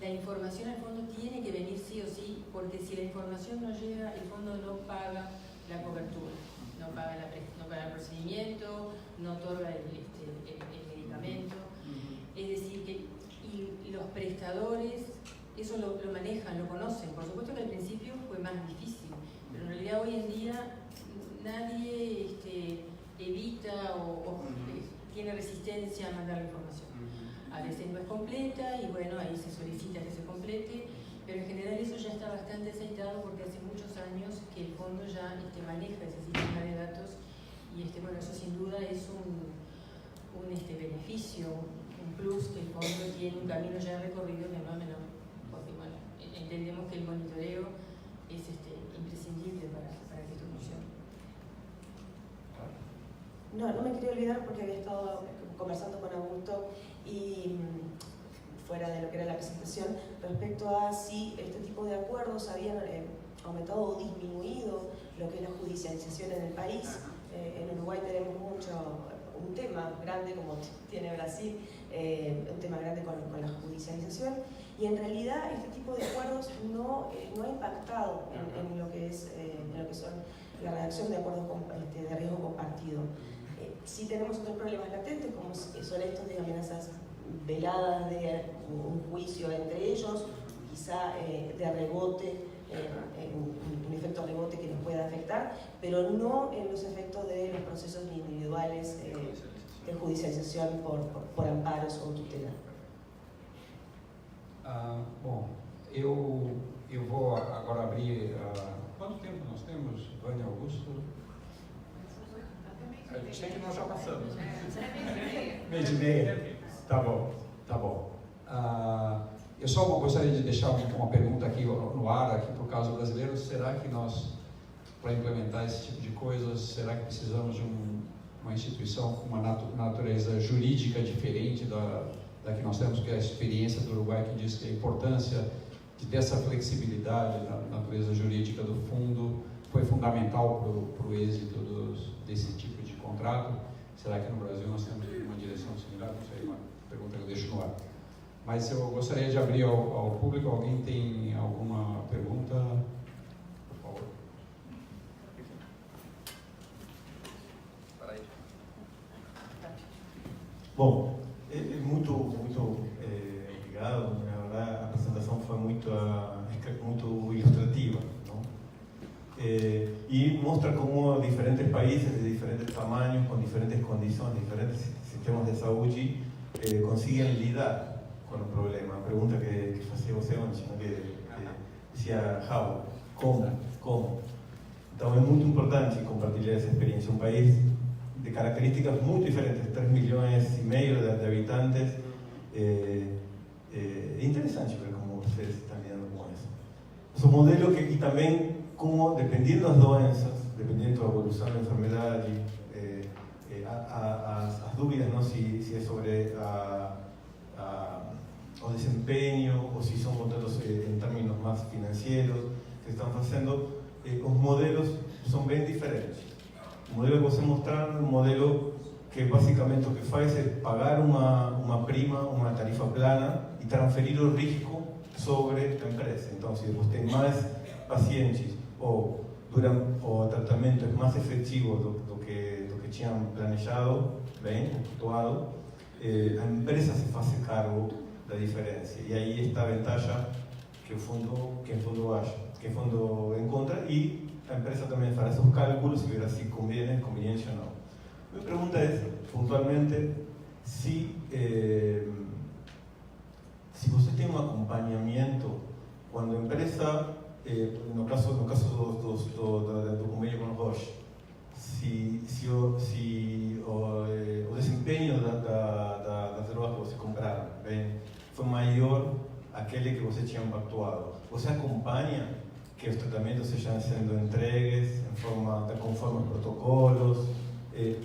La información al fondo tiene que venir sí o sí, porque si la información no llega, el fondo no paga la cobertura, no paga el procedimiento, no otorga el medicamento. Es decir, que y los prestadores eso lo manejan, lo conocen. Por supuesto que al principio fue más difícil, pero en realidad hoy en día nadie evita o tiene resistencia a mandar la información. A veces no es completa y bueno, ahí se solicita que se complete, pero en general eso ya está bastante aceitado porque hace muchos años que el fondo ya maneja ese sistema de datos y bueno, eso sin duda es un beneficio, un plus que el fondo tiene un camino ya recorrido que no es menor, porque bueno, entendemos que el monitoreo es imprescindible para que esto funcione. No me quería olvidar porque había estado conversando con Augusto y fuera de lo que era la presentación, respecto a si este tipo de acuerdos habían aumentado o disminuido lo que es la judicialización en el país. En Uruguay tenemos un tema grande, como tiene Brasil, un tema grande con la judicialización, y en realidad este tipo de acuerdos no ha impactado en lo que son la redacción de acuerdos de riesgo compartido. Sí tenemos otros problemas latentes, como son estos de amenazas veladas de un juicio entre ellos, quizá de rebote, un efecto rebote que nos pueda afectar, pero no en los efectos de los procesos individuales de judicialización por amparos o tutela. Bom, eu vou agora abrir. Quanto tempo nós temos, Vânia, Augusto? Eu sei que nós já passamos. Meio de meia. Tá bom. Eu só gostaria de deixar uma pergunta aqui no ar, aqui para o caso brasileiro. Será que nós, para implementar esse tipo de coisas, será que precisamos de uma instituição com uma natureza jurídica diferente da que nós temos, que é a experiência do Uruguai, que diz que a importância de ter essa flexibilidade na natureza jurídica do fundo foi fundamental para o êxito desse tipo de contrato? Será que no Brasil nós temos uma direção similar? Não sei, uma pergunta que eu deixo no ar. Mas eu gostaria de abrir ao público. Alguém tem alguma pergunta? Por favor. Bom, muito obrigado. Na verdade, a apresentação foi muito ilustrativa, não? E mostra como diferentes países de diferentes tamanhos, com diferentes condições, diferentes sistemas de saúde, conseguem lidar com o problema. A pergunta que fazia você antes, que dizia Raul, como? Então é muito importante compartilhar essa experiência. Um país de características muito diferentes, 3,5 milhões de habitantes. É interessante ver como vocês estão lidando com isso. Su modelo e também como, dependendo das doenças, dependendo da evolução da enfermidade, as dúvidas, não, se é sobre o desempenho ou se são modelos em termos mais financeiros que estão fazendo, os modelos são bem diferentes. O modelo que você mostrou é um modelo que basicamente o que faz é pagar uma prima, uma tarifa plana e transferir o risco sobre a empresa. Então, se você tem mais pacientes ou o tratamento é mais efetivo do que tinham planejado, bem, atuado, a empresa se faça cargo da diferença. E aí está a vantagem que o fundo acha, que o fundo encontra, e a empresa também fará seus cálculos e verá se conveniente ou não. Minha pergunta é, pontualmente, se você tem um acompanhamento quando a empresa, no caso do convênio com o Roche, o desempenho das drogas que você compraram foi maior aquele que você tinha pactuado. Você acompanha que os tratamentos estejam sendo entregues conforme os protocolos?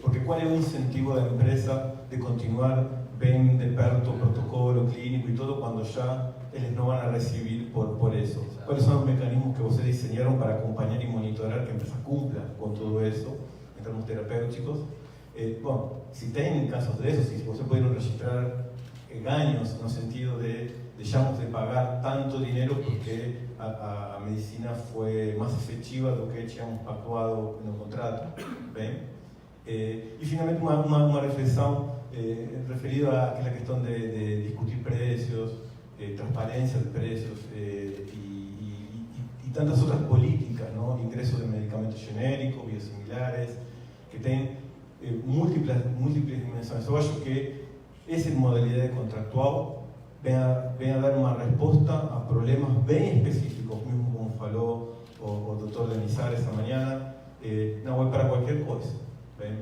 Porque qual é o incentivo da empresa de continuar bem de perto o protocolo clínico e tudo quando já eles não vão receber por isso? Quais são os mecanismos que vocês desenharam para acompanhar e monitorar que a empresa cumpra com tudo isso em termos terapêuticos? Bom, se tem casos desses, se você pode registrar ganhos no sentido de deixamos de pagar tanto dinheiro porque a medicina foi mais efetiva do que tínhamos pactuado no contrato, bem? E finalmente uma reflexão referida àquela questão de discutir preços, transparência de preços e tantas outras políticas, não? Ingresso de medicamentos genéricos, biosimilares, que tem múltiplas dimensões. Eu acho que essa modalidade contractual vem a dar uma resposta a problemas bem específicos, mesmo como falou o Dr. Denizar essa manhã, não é para qualquer coisa. Bem,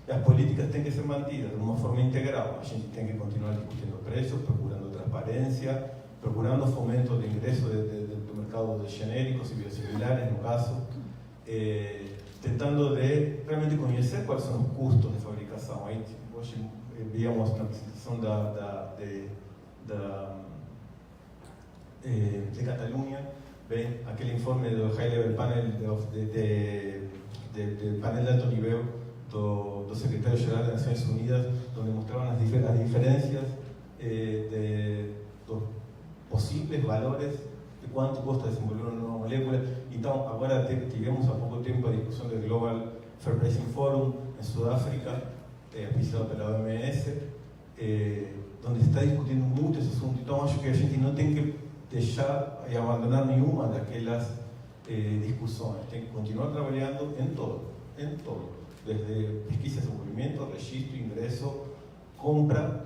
as políticas têm que ser mantidas de uma forma integral. A gente tem que continuar discutindo preços, procurando transparência, procurando fomento de ingresso do mercado de genéricos e biosimilares, no caso, tentando de realmente conhecer quais são os custos de fabricação. Aí, hoje víamos na apresentação de Catalunha, bem, aquele informe do High Level Panel de panel de alto nível do secretário-geral das Nações Unidas, onde mostravam as diferenças dos possíveis valores de quanto custa desenvolver uma nova molécula. Então, agora tivemos há pouco tempo a discussão do Global Fair Pricing Forum em Sudáfrica, auspiciado pela OMS, onde está discutindo muito esse assunto. Então, acho que a gente não tem que deixar e abandonar nenhuma daquelas discussões. Tem que continuar trabalhando em todo. Desde pesquisa de desenvolvimento, registro, ingresso, compra,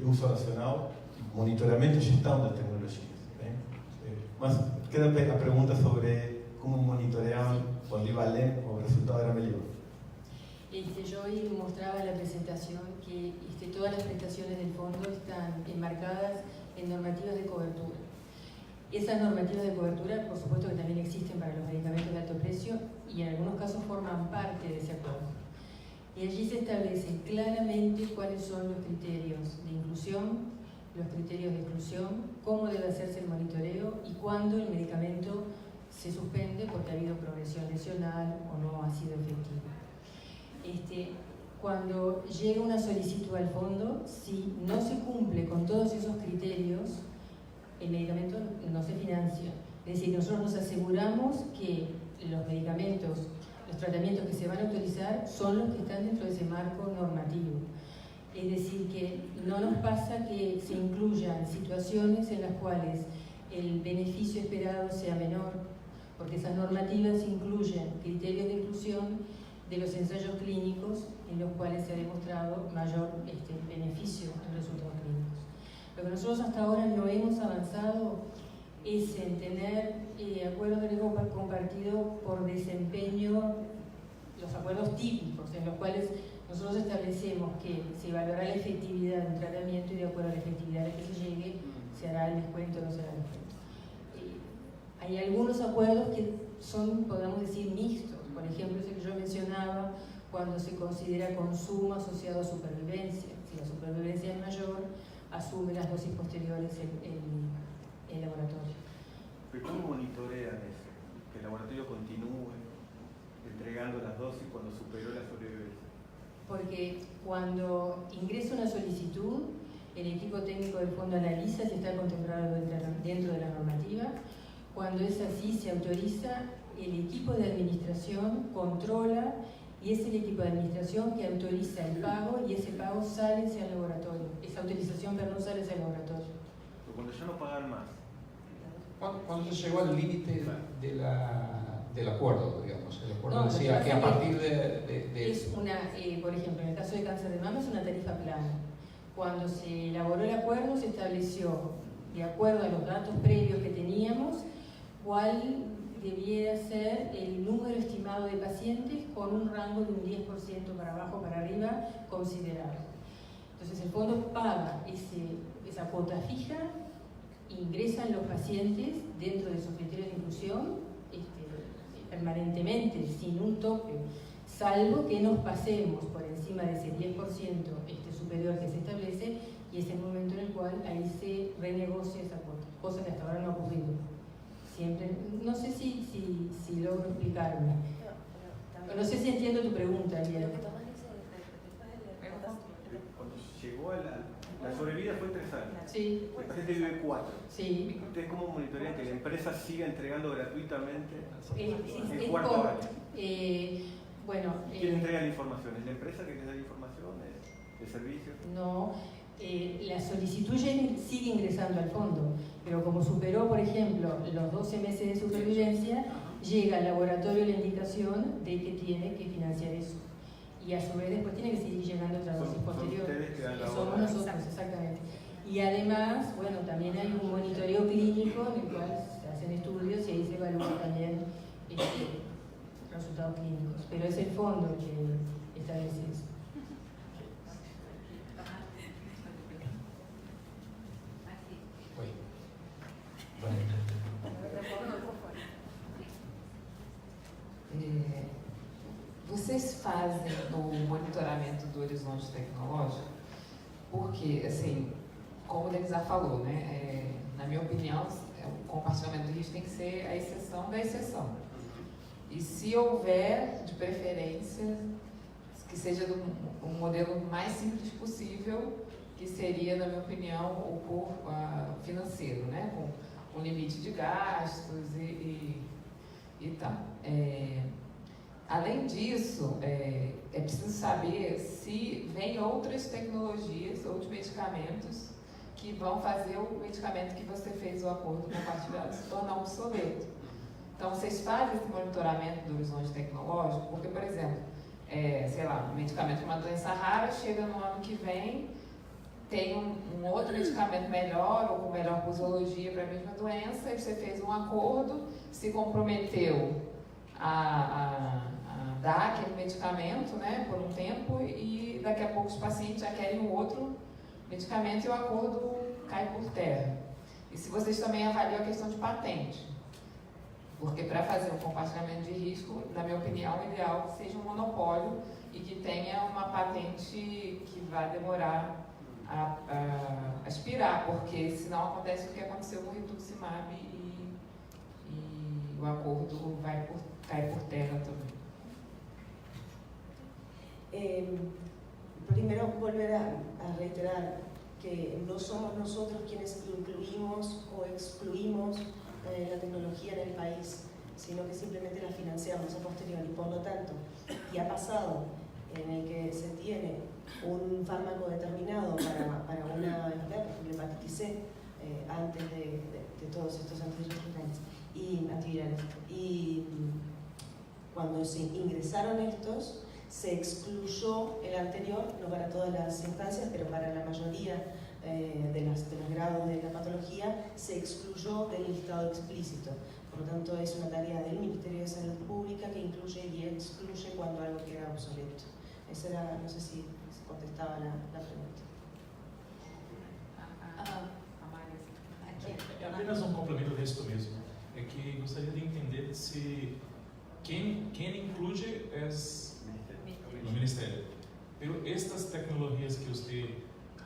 uso nacional, monitoramento e gestão das tecnologias. Mas queda a pergunta sobre como monitoreaban cuando iba além o resultado era melhor. Yo hoy mostraba en la presentación que todas las prestaciones del fondo están enmarcadas en normativas de cobertura. Esas normativas de cobertura, por supuesto que también existen para los medicamentos de alto precio y en algunos casos forman parte de ese acuerdo. Y allí se establece claramente cuáles son los criterios de inclusión, los criterios de exclusión, cómo debe hacerse el monitoreo y cuándo el medicamento se suspende porque ha habido progresión lesional o no ha sido efectivo. Cuando llega una solicitud al fondo, si no se cumple con todos esos criterios, el medicamento no se financia. Es decir, nosotros nos aseguramos que los medicamentos, los tratamientos que se van a autorizar son los que están dentro de ese marco normativo. Es decir, que no nos pasa que se incluyan situaciones en las cuales el beneficio esperado sea menor, porque esas normativas incluyen criterios de inclusión de los ensayos clínicos en los cuales se ha demostrado mayor beneficio en resultados clínicos. Lo que nosotros hasta ahora no hemos avanzado es en tener acuerdos de riesgo compartido por desempeño, los acuerdos típicos en los cuales nosotros establecemos que se evaluará la efectividad de un tratamiento y de acuerdo a la efectividad a la que se llegue, se hará el descuento o no se hará el descuento. Hay algunos acuerdos que son, podemos decir, mixtos. Por ejemplo, ese que yo mencionaba, cuando se considera consumo asociado a supervivencia. Si la supervivencia es mayor, asume las dosis posteriores el laboratorio. ¿Pero cómo monitorean eso? Que el laboratorio continúe entregando las dosis cuando superó la sobrevivencia. Porque cuando ingresa una solicitud, el equipo técnico del fondo analiza si está contemplado dentro de la normativa. Cuando es así, se autoriza, el equipo de administración controla y es el equipo de administración que autoriza el pago y ese pago sale hacia el laboratorio. Esa autorización, perdón, sale hacia el laboratorio. Pero cuando ya no pagan más. Cuando se llegó al límite del acuerdo, digamos, el acuerdo No, decía lo que a pasa partir de Es una, por ejemplo, en el caso de cáncer de mama es una tarifa plana. Cuando se elaboró el acuerdo se estableció, de acuerdo a los datos previos que teníamos, cuál debiera ser el número estimado de pacientes con un rango de un 10% para abajo, para arriba, considerable. Entonces el fondo paga esa cuota fija, ingresan los pacientes dentro de sus criterios de inclusión permanentemente, sin un tope, salvo que nos pasemos por encima de ese 10% superior que se establece, y es el momento en el cual ahí se renegocia esa cuota, cosa que hasta ahora no ha ocurrido. Siempre, no sé si logro explicarme. No sé si entiendo tu pregunta, Ariel. Cuando llegó a la sobrevida fue 3 años. Sí. El paciente vive 4. Sí. ¿Ustedes cómo monitorean que la empresa siga entregando gratuitamente el Es cuarto por- año? Bueno, ¿Quién entrega la información? ¿Es la empresa que les da la información? ¿Es el servicio? no, la solicitud sigue ingresando al fondo, pero como superó, por ejemplo, los 12 meses de supervivencia, llega al laboratorio la indicación de que tiene que financiar eso. Y a su vez después tiene que seguir llegando otra dosis Son posterior. ustedes que dan la Somos orden. nosotros, exactamente. Y además, bueno, también hay un monitoreo clínico en el cual se hacen estudios y ahí se evalúan también resultados clínicos. Pero es el fondo el que establece eso. Vocês fazem o monitoramento do horizonte tecnológico? Porque, assim, como o Denizar falou, né, na minha opinião, o compartilhamento de risco tem que ser a exceção da exceção. E se houver, de preferência, que seja do modelo mais simples possível, que seria, na minha opinião, o financeiro, né, com limite de gastos e tal. Além disso, é preciso saber se vem outras tecnologias, outros medicamentos que vão fazer o medicamento que você fez o acordo compartilhado se tornar obsoleto. Então, vocês fazem esse monitoramento do horizonte tecnológico? Porque, por exemplo, sei lá, um medicamento para uma doença rara chega no ano que vem, tem um outro medicamento melhor ou com melhor posologia para a mesma doença, e você fez um acordo, se comprometeu a dar aquele medicamento, né, por um tempo, e daqui a pouco os pacientes já querem um outro medicamento e o acordo cai por terra. E se vocês também avaliam a questão de patente, porque para fazer um compartilhamento de risco, na minha opinião, o ideal é que seja um monopólio e que tenha uma patente que vai demorar a expirar, porque senão acontece o que aconteceu com o rituximab e o acordo cai por terra também. Primero volver a reiterar que no somos nosotros quienes incluimos o excluimos la tecnología en el país, sino que simplemente la financiamos a posteriori. Por lo tanto, y ha pasado en el que se tiene un fármaco determinado para una enfermedad, por ejemplo hepatitis C, antes de todos estos antirretrovirales y cuando se ingresaron estos, se excluyó el anterior, no para todas las instancias, pero para la mayoría de los grados de la patología, se excluyó del listado explícito. Por lo tanto, es una tarea del Ministerio de Salud Pública que incluye y excluye cuando algo queda obsoleto. Esa era, no sé si contestaba la pregunta. É apenas um complemento disso mesmo. É que gostaria de entender se quem inclui é no Ministério. Pero estas tecnologias que você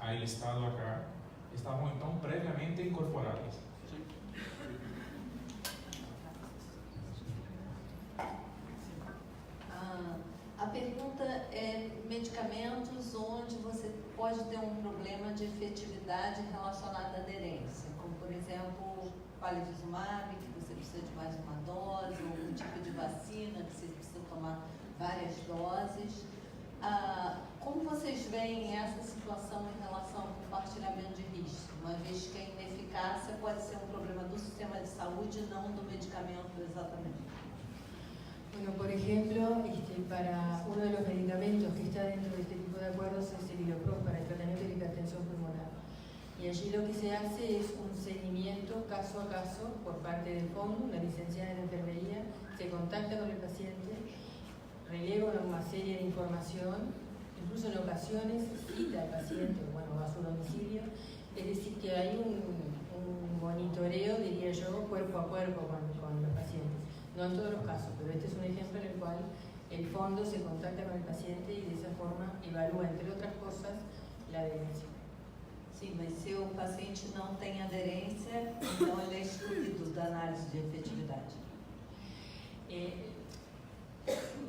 ha listado acá estavam então previamente incorporadas. A pergunta é medicamentos onde você pode ter um problema de efetividade relacionado à aderência, como por exemplo palivizumab, que você precisa de mais uma dose, ou um tipo de vacina que você precisa tomar várias doses. Como vocês veem essa situação em relação ao compartilhamento de risco, uma vez que a ineficácia pode ser um problema do sistema de saúde e não do medicamento exatamente? Bueno, por ejemplo, para uno de los medicamentos que está dentro de este tipo de acuerdos es el Hidropron para el tratamiento de hipertensión pulmonar. Y allí lo que se hace es un seguimiento caso a caso por parte del fondo, una licenciada en enfermería, se contacta con el paciente, releva una serie de información, incluso en ocasiones cita al paciente, bueno, va a su domicilio, es decir, que hay un monitoreo, diría yo, cuerpo a cuerpo con los pacientes. No en todos los casos, pero este es un ejemplo en el cual el fondo se contacta con el paciente y de esa forma evalúa, entre otras cosas, la adherencia. Sim, mas se o paciente não tem aderência, então ele é excluído da análise de efetividade.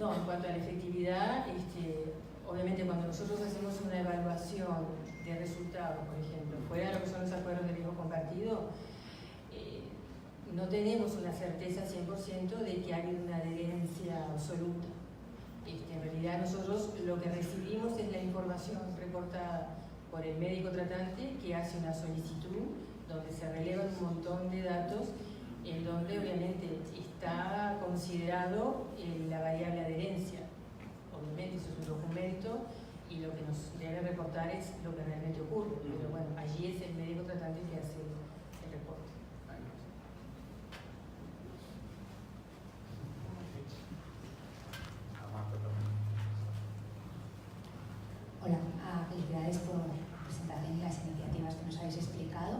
No, en cuanto a la efectividad, obviamente cuando nosotros hacemos una evaluación de resultados, por ejemplo, fuera de lo que son los acuerdos de riesgo compartido, no tenemos una certeza 100% de que hay una adherencia absoluta. En realidad nosotros lo que recibimos es la información reportada por el médico tratante que hace una solicitud donde se relevan un montón de datos en donde obviamente está considerado la variable adherencia. Obviamente eso es un documento y lo que nos debe reportar es lo que realmente ocurre, pero bueno, allí es el médico tratante que hace el reporte. Hola, felicidades por la presentación y las iniciativas que nos habéis explicado.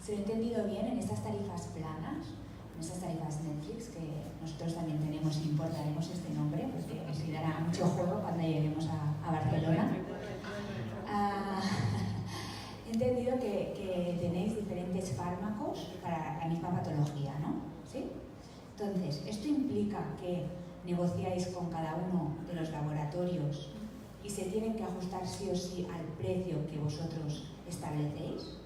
Si lo he entendido bien, en estas tarifas planas, en estas tarifas Netflix, que nosotros también tenemos y importaremos este nombre, porque nos dará mucho juego cuando lleguemos a Barcelona. He entendido que tenéis diferentes fármacos para la misma patología, ¿no? ¿Sí? Entonces, ¿esto implica que negociáis con cada uno de los laboratorios y se tienen que ajustar sí o sí al precio que vosotros establecéis?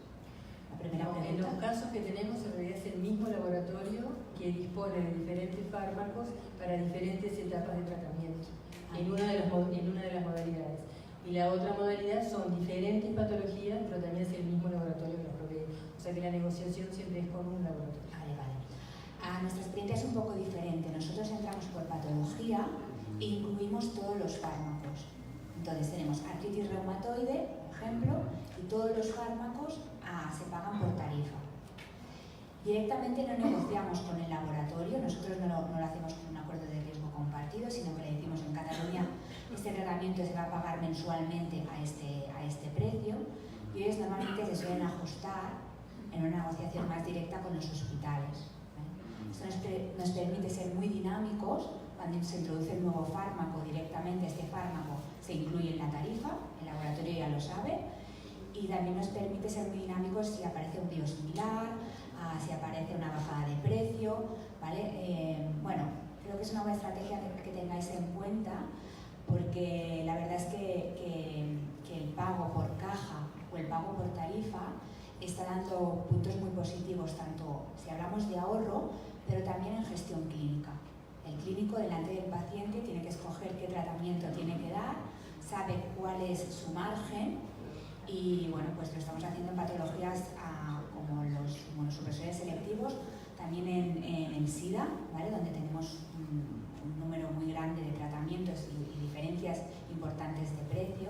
La primera pregunta. En los casos que tenemos, en realidad es el mismo laboratorio que dispone de diferentes fármacos para diferentes etapas de tratamiento, en una de las modalidades. Y la otra modalidad son diferentes patologías, pero también es el mismo laboratorio que los provee. O sea que la negociación siempre es con un laboratorio. Vale. Nuestra experiencia es un poco diferente. Nosotros entramos por patología e incluimos todos los fármacos. Entonces tenemos artritis reumatoide, por ejemplo, y todos los fármacos se pagan por tarifa. Directamente no negociamos con el laboratorio, nosotros no lo hacemos con un acuerdo de riesgo compartido, sino que le decimos en Cataluña este tratamiento se va a pagar mensualmente a este precio y ellos normalmente se suelen ajustar en una negociación más directa con los hospitales. Esto nos permite ser muy dinámicos. Cuando se introduce un nuevo fármaco, directamente este fármaco se incluye en la tarifa, el laboratorio ya lo sabe, y también nos permite ser muy dinámicos si aparece un biosimilar, si aparece una bajada de precio, ¿vale? Bueno, creo que es una buena estrategia que tengáis en cuenta, porque la verdad es que el pago por caja o el pago por tarifa está dando puntos muy positivos, tanto si hablamos de ahorro, pero también en gestión clínica. El clínico delante del paciente tiene que escoger qué tratamiento tiene que dar, sabe cuál es su margen y bueno, pues lo estamos haciendo en patologías como los inmunosupresores selectivos, también en el SIDA, ¿vale? Donde tenemos un número muy grande de tratamientos y diferencias importantes de precio.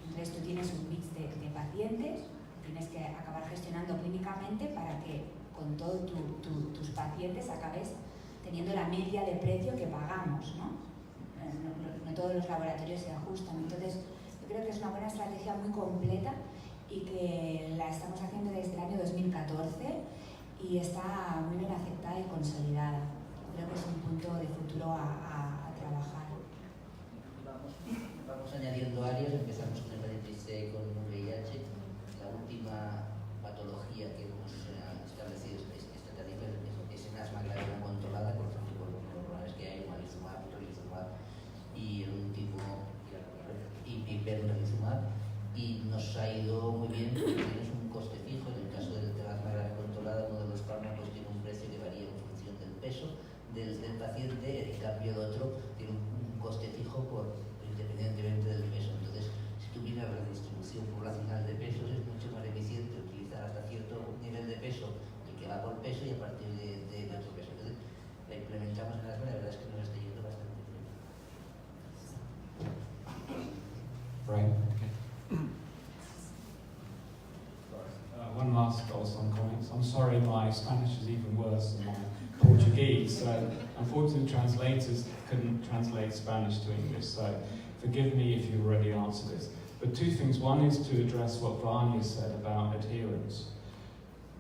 Entonces tú tienes un mix de pacientes, tienes que acabar gestionando clínicamente para que con todos tus pacientes acabes teniendo la media de precio que pagamos, ¿no? No todos los laboratorios se ajustan. Entonces, yo creo que es una buena estrategia muy completa y que la estamos haciendo desde el año 2014 y está muy bien aceptada y consolidada. Creo que es un punto de futuro a trabajar. Vamos añadiendo áreas, empezamos con hepatitis C, con VIH. La última patología que hemos establecido esta tarifa es en asma grave no controlada, por ejemplo, por los hormonales que hay, omalizumab, tocilizumab y un tipo y pembrolizumab, y nos ha ido muy bien porque tienes un coste fijo. En el caso de la asma grave controlada, uno de los fármacos tiene un precio que varía en función del peso del paciente, en cambio el otro tiene un coste fijo y a partir de otro peso. Entonces, la implementamos en la escuela, la verdad es que nos está yendo bastante bien. Right. Okay. One last on comments. I'm sorry, my Spanish is even worse than my Portuguese, so unfortunately translators couldn't translate Spanish to English, so forgive me if you've already answered this. But two things. One is to address what Vanya said about adherence.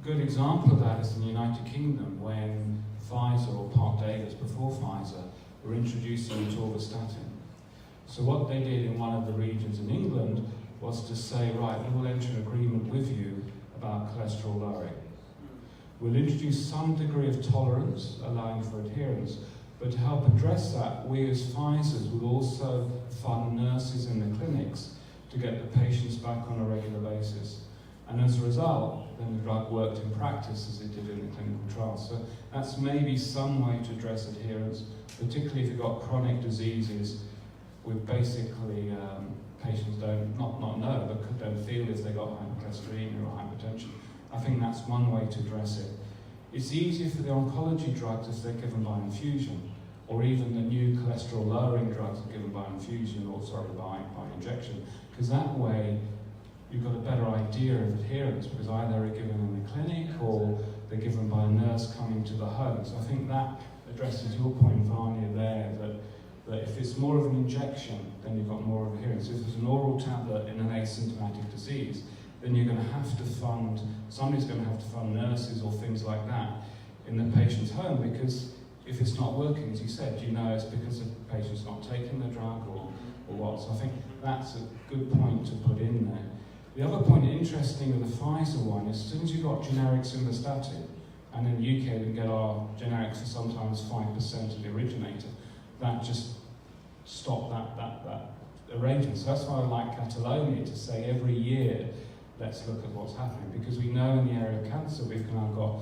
A good example of that is in the United Kingdom when Pfizer or Pardavis before Pfizer were introducing atorvastatin. So what they did in one of the regions in England was to say, right, we will enter an agreement with you about cholesterol lowering. We'll introduce some degree of tolerance, allowing for adherence, but to help address that, we as Pfizer's will also fund nurses in the clinics to get the patients back on a regular basis. And as a result, then the drug worked in practice as it did in the clinical trials. So that's maybe some way to address adherence, particularly if you've got chronic diseases with basically patients not know, but don't feel if they've got hypercholesterolemia or hypertension. I think that's one way to address it. It's easier for the oncology drugs if they're given by infusion, or even the new cholesterol-lowering drugs are given by infusion, or by injection, because that way you've got a better idea of adherence, because either they're given in the clinic or they're given by a nurse coming to the home. So I think that addresses your point, Vanya, there, that if it's more of an injection, then you've got more adherence. If it's an oral tablet in an asymptomatic disease, then you're going to have to fund, somebody's going to have to fund nurses or things like that in the patient's home, because if it's not working, as you said, you know it's because the patient's not taking the drug or what. So I think that's a good point to put in there. The other point, interesting with the Pfizer one, is as soon as you've got generic simvastatin, and in the UK we can get our generics for sometimes 5% of the originator, that just stopped that arrangement. So that's why I like Catalonia to say every year, let's look at what's happening, because we know in the area of cancer we've now got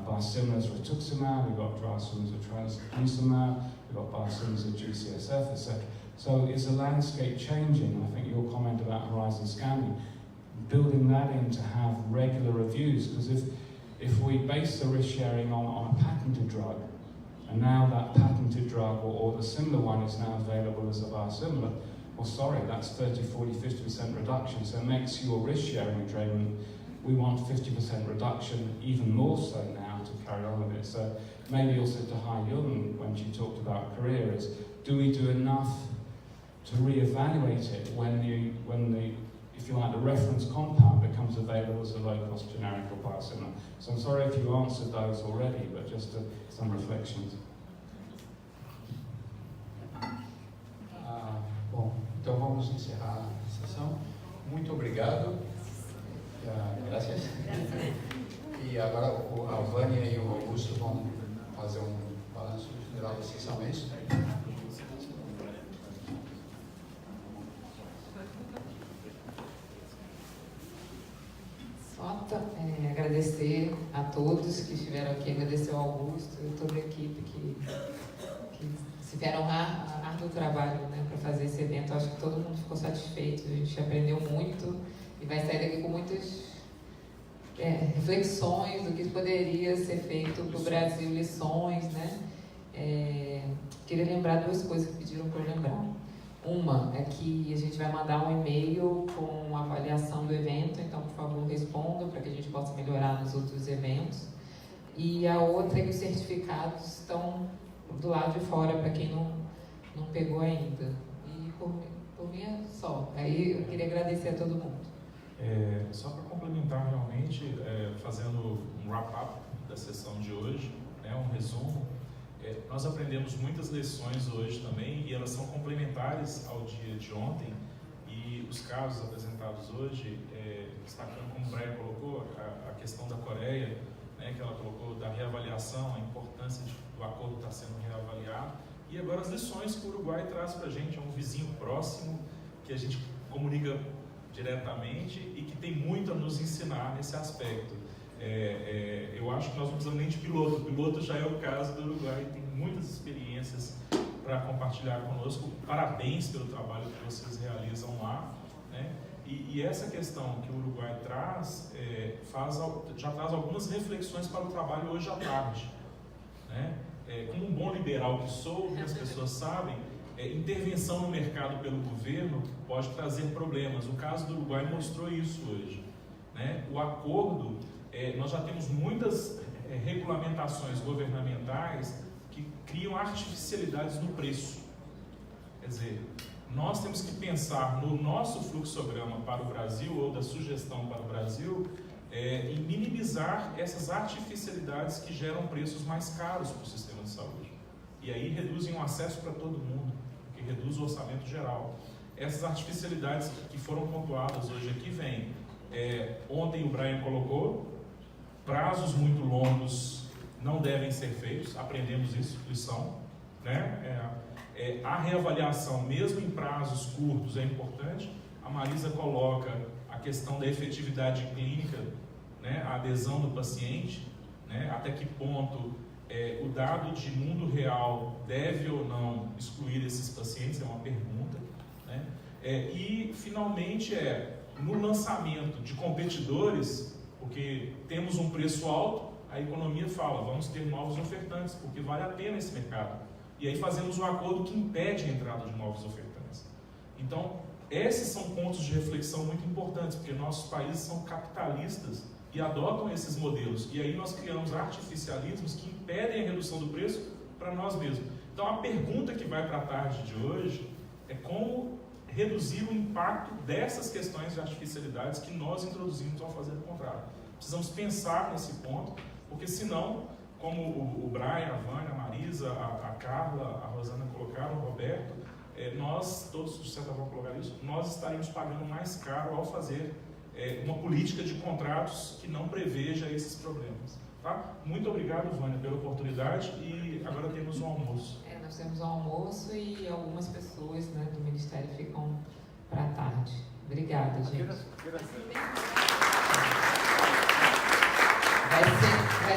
biosimilars of rituximab, we've got biosimilars of trastuzumab, we've got biosimilars of G-CSF, etc. So is the landscape changing? I think your comment about horizon scanning, building that in to have regular reviews, because if we base the risk sharing on a patented drug, and now that patented drug or the similar one is now available as a biosimilar, well, sorry, that's 30, 40, 50% reduction. So it makes your risk sharing agreement, we want 50% reduction, even more so now to carry on with it. So maybe also to Hai Yun, when she talked about career, is do we do enough to reevaluate it when the if you like, the reference compound becomes available as a low-cost generic or biosimilar? So I'm sorry if you answered those already, but just some reflections. Bom, então vamos encerrar a sessão. Muito obrigado. Graças. E agora a Vânia e o Augusto vão fazer balanço geral da sessão, é isso? Só agradecer a todos que estiveram aqui, agradecer ao Augusto e toda a equipe que fizeram árduo trabalho, né, para fazer esse evento. Acho que todo mundo ficou satisfeito, a gente aprendeu muito e vai sair daqui com muitas reflexões do que poderia ser feito para o Brasil, lições, né? Queria lembrar duas coisas que pediram para eu lembrar. Uma é que a gente vai mandar um e-mail com a avaliação do evento, então, por favor, respondam para que a gente possa melhorar nos outros eventos. E a outra é que os certificados estão do lado de fora, para quem não pegou ainda. E por mim é só. Aí eu queria agradecer a todo mundo. Só para complementar realmente, fazendo um wrap-up da sessão de hoje, né, um resumo, nós aprendemos muitas lições hoje também, e elas são complementares ao dia de ontem, e os casos apresentados hoje, destacando, como o Brian colocou, a questão da Coreia, né, que ela colocou da reavaliação, a importância do acordo estar sendo reavaliado, e agora as lições que o Uruguai traz para a gente, é um vizinho próximo, que a gente comunica diretamente e que tem muito a nos ensinar nesse aspecto. Eu acho que nós não precisamos nem de piloto. O piloto já é o caso do Uruguai, tem muitas experiências para compartilhar conosco. Parabéns pelo trabalho que vocês realizam lá, né? E essa questão que o Uruguai traz, já traz algumas reflexões para o trabalho hoje à tarde. Né? Como um bom liberal que sou, que as pessoas sabem, intervenção no mercado pelo governo pode trazer problemas. O caso do Uruguai mostrou isso hoje. Né? O acordo, nós já temos muitas regulamentações governamentais que criam artificialidades no preço. Quer dizer, nós temos que pensar no nosso fluxograma para o Brasil, ou da sugestão para o Brasil, em minimizar essas artificialidades que geram preços mais caros para o sistema de saúde. E aí reduzem o acesso para todo mundo, que reduz o orçamento geral. Essas artificialidades que foram pontuadas hoje aqui vêm. Ontem o Brian colocou, prazos muito longos não devem ser feitos, aprendemos isso, lição, né? A reavaliação, mesmo em prazos curtos, é importante. A Marisa coloca a questão da efetividade clínica, né? A adesão do paciente, né? Até que ponto o dado de mundo real deve ou não excluir esses pacientes, é uma pergunta, né? E, finalmente, no lançamento de competidores, porque temos um preço alto, a economia fala, vamos ter novos ofertantes, porque vale a pena esse mercado. E aí fazemos um acordo que impede a entrada de novos ofertantes. Então, esses são pontos de reflexão muito importantes, porque nossos países são capitalistas e adotam esses modelos. E aí nós criamos artificialismos que impedem a redução do preço para nós mesmos. Então, a pergunta que vai para a tarde de hoje é como reduzir o impacto dessas questões de artificialidades que nós introduzimos ao fazer o contrário. Precisamos pensar nesse ponto, porque senão, como o Brian, a Vânia, a Marisa, a Carla, a Rosana colocaram, o Roberto, nós, todos de certa forma colocaram isso, nós estaremos pagando mais caro ao fazer uma política de contratos que não preveja esses problemas. Tá? Muito obrigado, Vânia, pela oportunidade, e agora temos um almoço. Nós temos um almoço e algumas pessoas, né, do Ministério ficam para a tarde. Obrigada, gente. ¿A qué hora? Vai ser